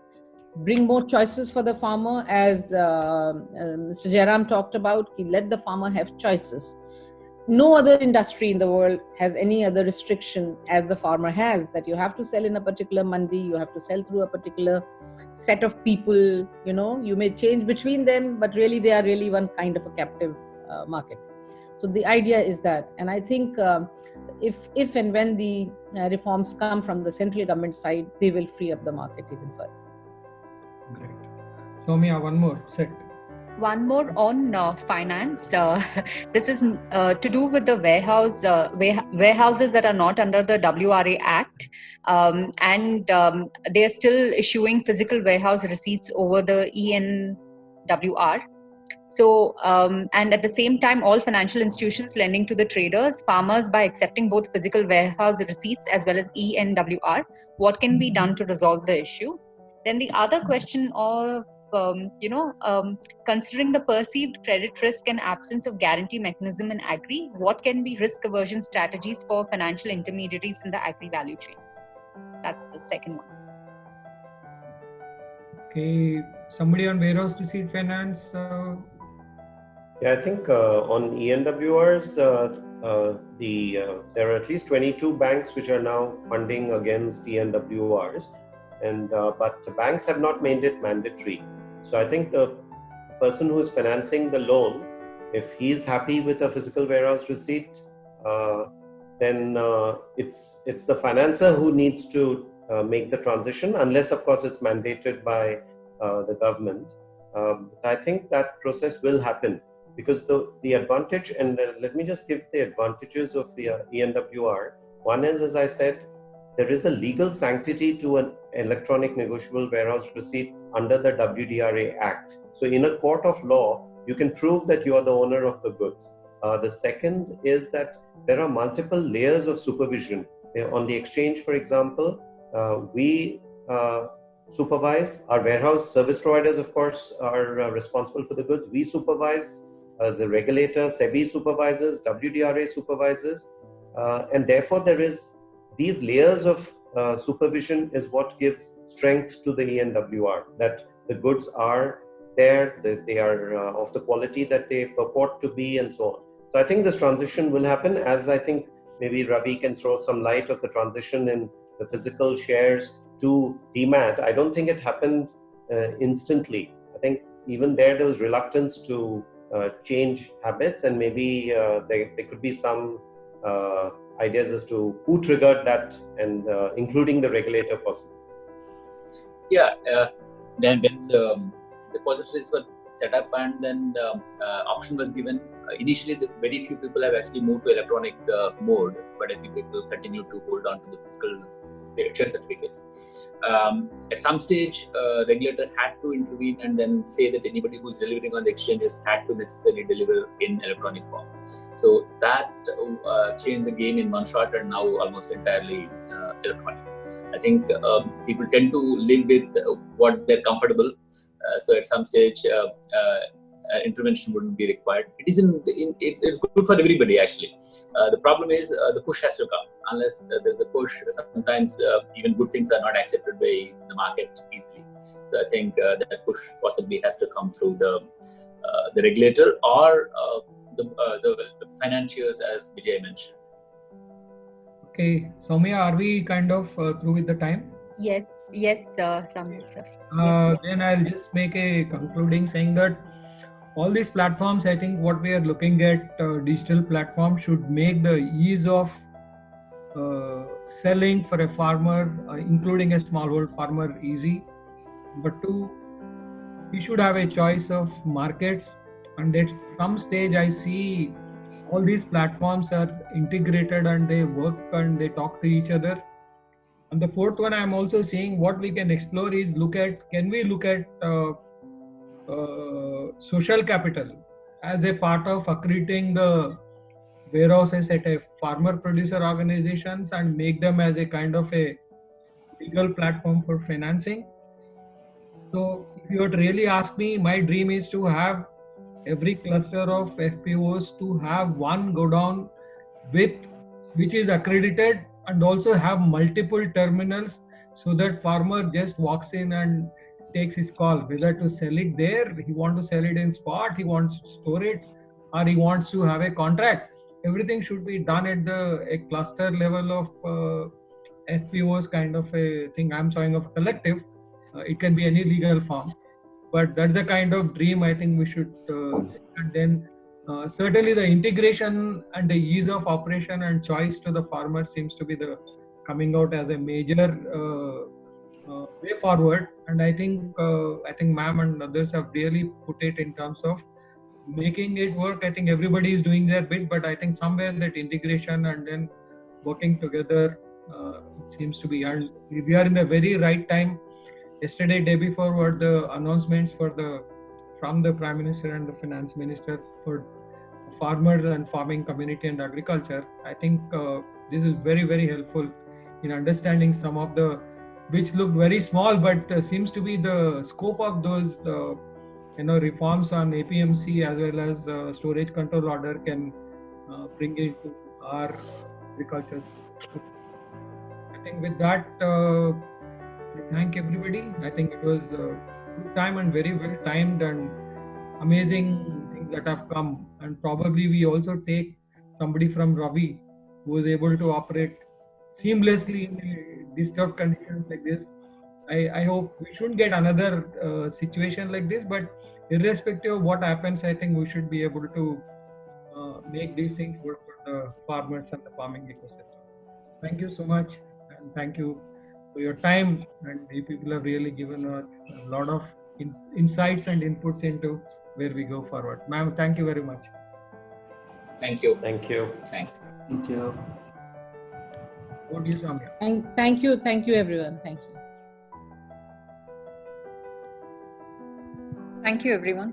bring more choices for the farmer, as Mr. Jairam talked about, let the farmer have choices. No other industry in the world has any other restriction as the farmer has, that you have to sell in a particular mandi, you have to sell through a particular set of people, you may change between them, but really they are really one kind of a captive market. So the idea is that, and I think if and when the reforms come from the central government side, they will free up the market even further. Great. Soumya, one more set. One more on finance. This is to do with the warehouses that are not under the WRA Act, and they are still issuing physical warehouse receipts over the ENWR. So, and at the same time, all financial institutions lending to the traders, farmers, by accepting both physical warehouse receipts as well as ENWR. What can be done to resolve the issue? Then the other question of considering the perceived credit risk and absence of guarantee mechanism in agri, what can be risk aversion strategies for financial intermediaries in the agri value chain? That's the second one. Okay, somebody on warehouse receipt finance? Yeah, I think on ENWRs, there are at least 22 banks which are now funding against ENWRs, and but the banks have not made it mandatory. So I think the person who is financing the loan, if he's happy with a physical warehouse receipt, then it's the financer who needs to make the transition, unless of course it's mandated by the government. I think that process will happen, because the advantage, and let me just give the advantages of the ENWR. One is, as I said, there is a legal sanctity to an electronic negotiable warehouse receipt under the WDRA Act. So in a court of law, you can prove that you are the owner of the goods. The second is that there are multiple layers of supervision. On the exchange, for example, we supervise. Our warehouse service providers, of course, are responsible for the goods. We supervise. The regulator, SEBI supervises, WDRA supervises, and therefore there is these layers of supervision is what gives strength to the ENWR, that the goods are there, that they are of the quality that they purport to be, and so on. So I think this transition will happen, as I think maybe Ravi can throw some light of the transition in the physical shares to DMAT. I don't think it happened instantly. I think even there was reluctance to change habits, and maybe there could be some ideas as to who triggered that, and including the regulator possibly. Yeah, then when the depositories were set up and then the option was given, initially very few people have actually moved to electronic mode, but a few people continue to hold on to the physical share certificates. At some stage, regulator had to intervene and then say that anybody who's delivering on the exchanges had to necessarily deliver in electronic form. So that changed the game in one shot, and now almost entirely electronic. I think people tend to live with what they're comfortable. So at some stage, intervention wouldn't be required. It's good for everybody actually. The problem is the push has to come. Unless there's a push, sometimes even good things are not accepted by the market easily. So I think that push possibly has to come through the regulator or the financiers, as Vijay mentioned. Okay, Soumya, are we kind of through with the time? Yes, Ramneet sir. Then I'll just make a concluding saying that all these platforms, I think what we are looking at, digital platforms should make the ease of selling for a farmer, including a smallholder farmer, easy. But two, we should have a choice of markets, and at some stage I see all these platforms are integrated and they work and they talk to each other. And the fourth one, I'm also seeing what we can explore is can we look at social capital as a part of accrediting the warehouses at a farmer producer organizations and make them as a kind of a legal platform for financing. So if you would really ask me, my dream is to have every cluster of FPOs to have one go down which is accredited, and also have multiple terminals, so that farmer just walks in and takes his call whether to sell it there, he wants to sell it in spot, he wants to store it, or he wants to have a contract. Everything should be done at a cluster level of FPOs kind of a thing. I'm showing of collective. It can be any legal form, but that's the kind of dream I think we should see. And then certainly the integration and the ease of operation and choice to the farmer seems to be the coming out as a major way forward. And I think ma'am and others have really put it in terms of making it work. I think everybody is doing their bit, but I think somewhere that integration and then working together it seems to be, and we are in the very right time. Yesterday, day before, were the announcements from the Prime Minister and the Finance Minister for farmers and farming community and agriculture. I think this is very, very helpful in understanding some of the, which look very small, but seems to be the scope of those reforms on APMC as well as storage control order can bring it to our agriculture. I think with that, thank everybody. I think it was a good time and very well timed and amazing things that have come. And probably we also take somebody from Ravi who is able to operate seamlessly in disturbed conditions like this. I hope we shouldn't get another situation like this, but irrespective of what happens, I think we should be able to make these things work for the farmers and the farming ecosystem. Thank you so much, and thank you for your time. And you people have really given a lot of insights and inputs into where we go forward. Ma'am, thank you very much. Thank you. Thank you. Thanks. Thank you. Over to you, Soumya. Thank you everyone. Thank you. Thank you, everyone.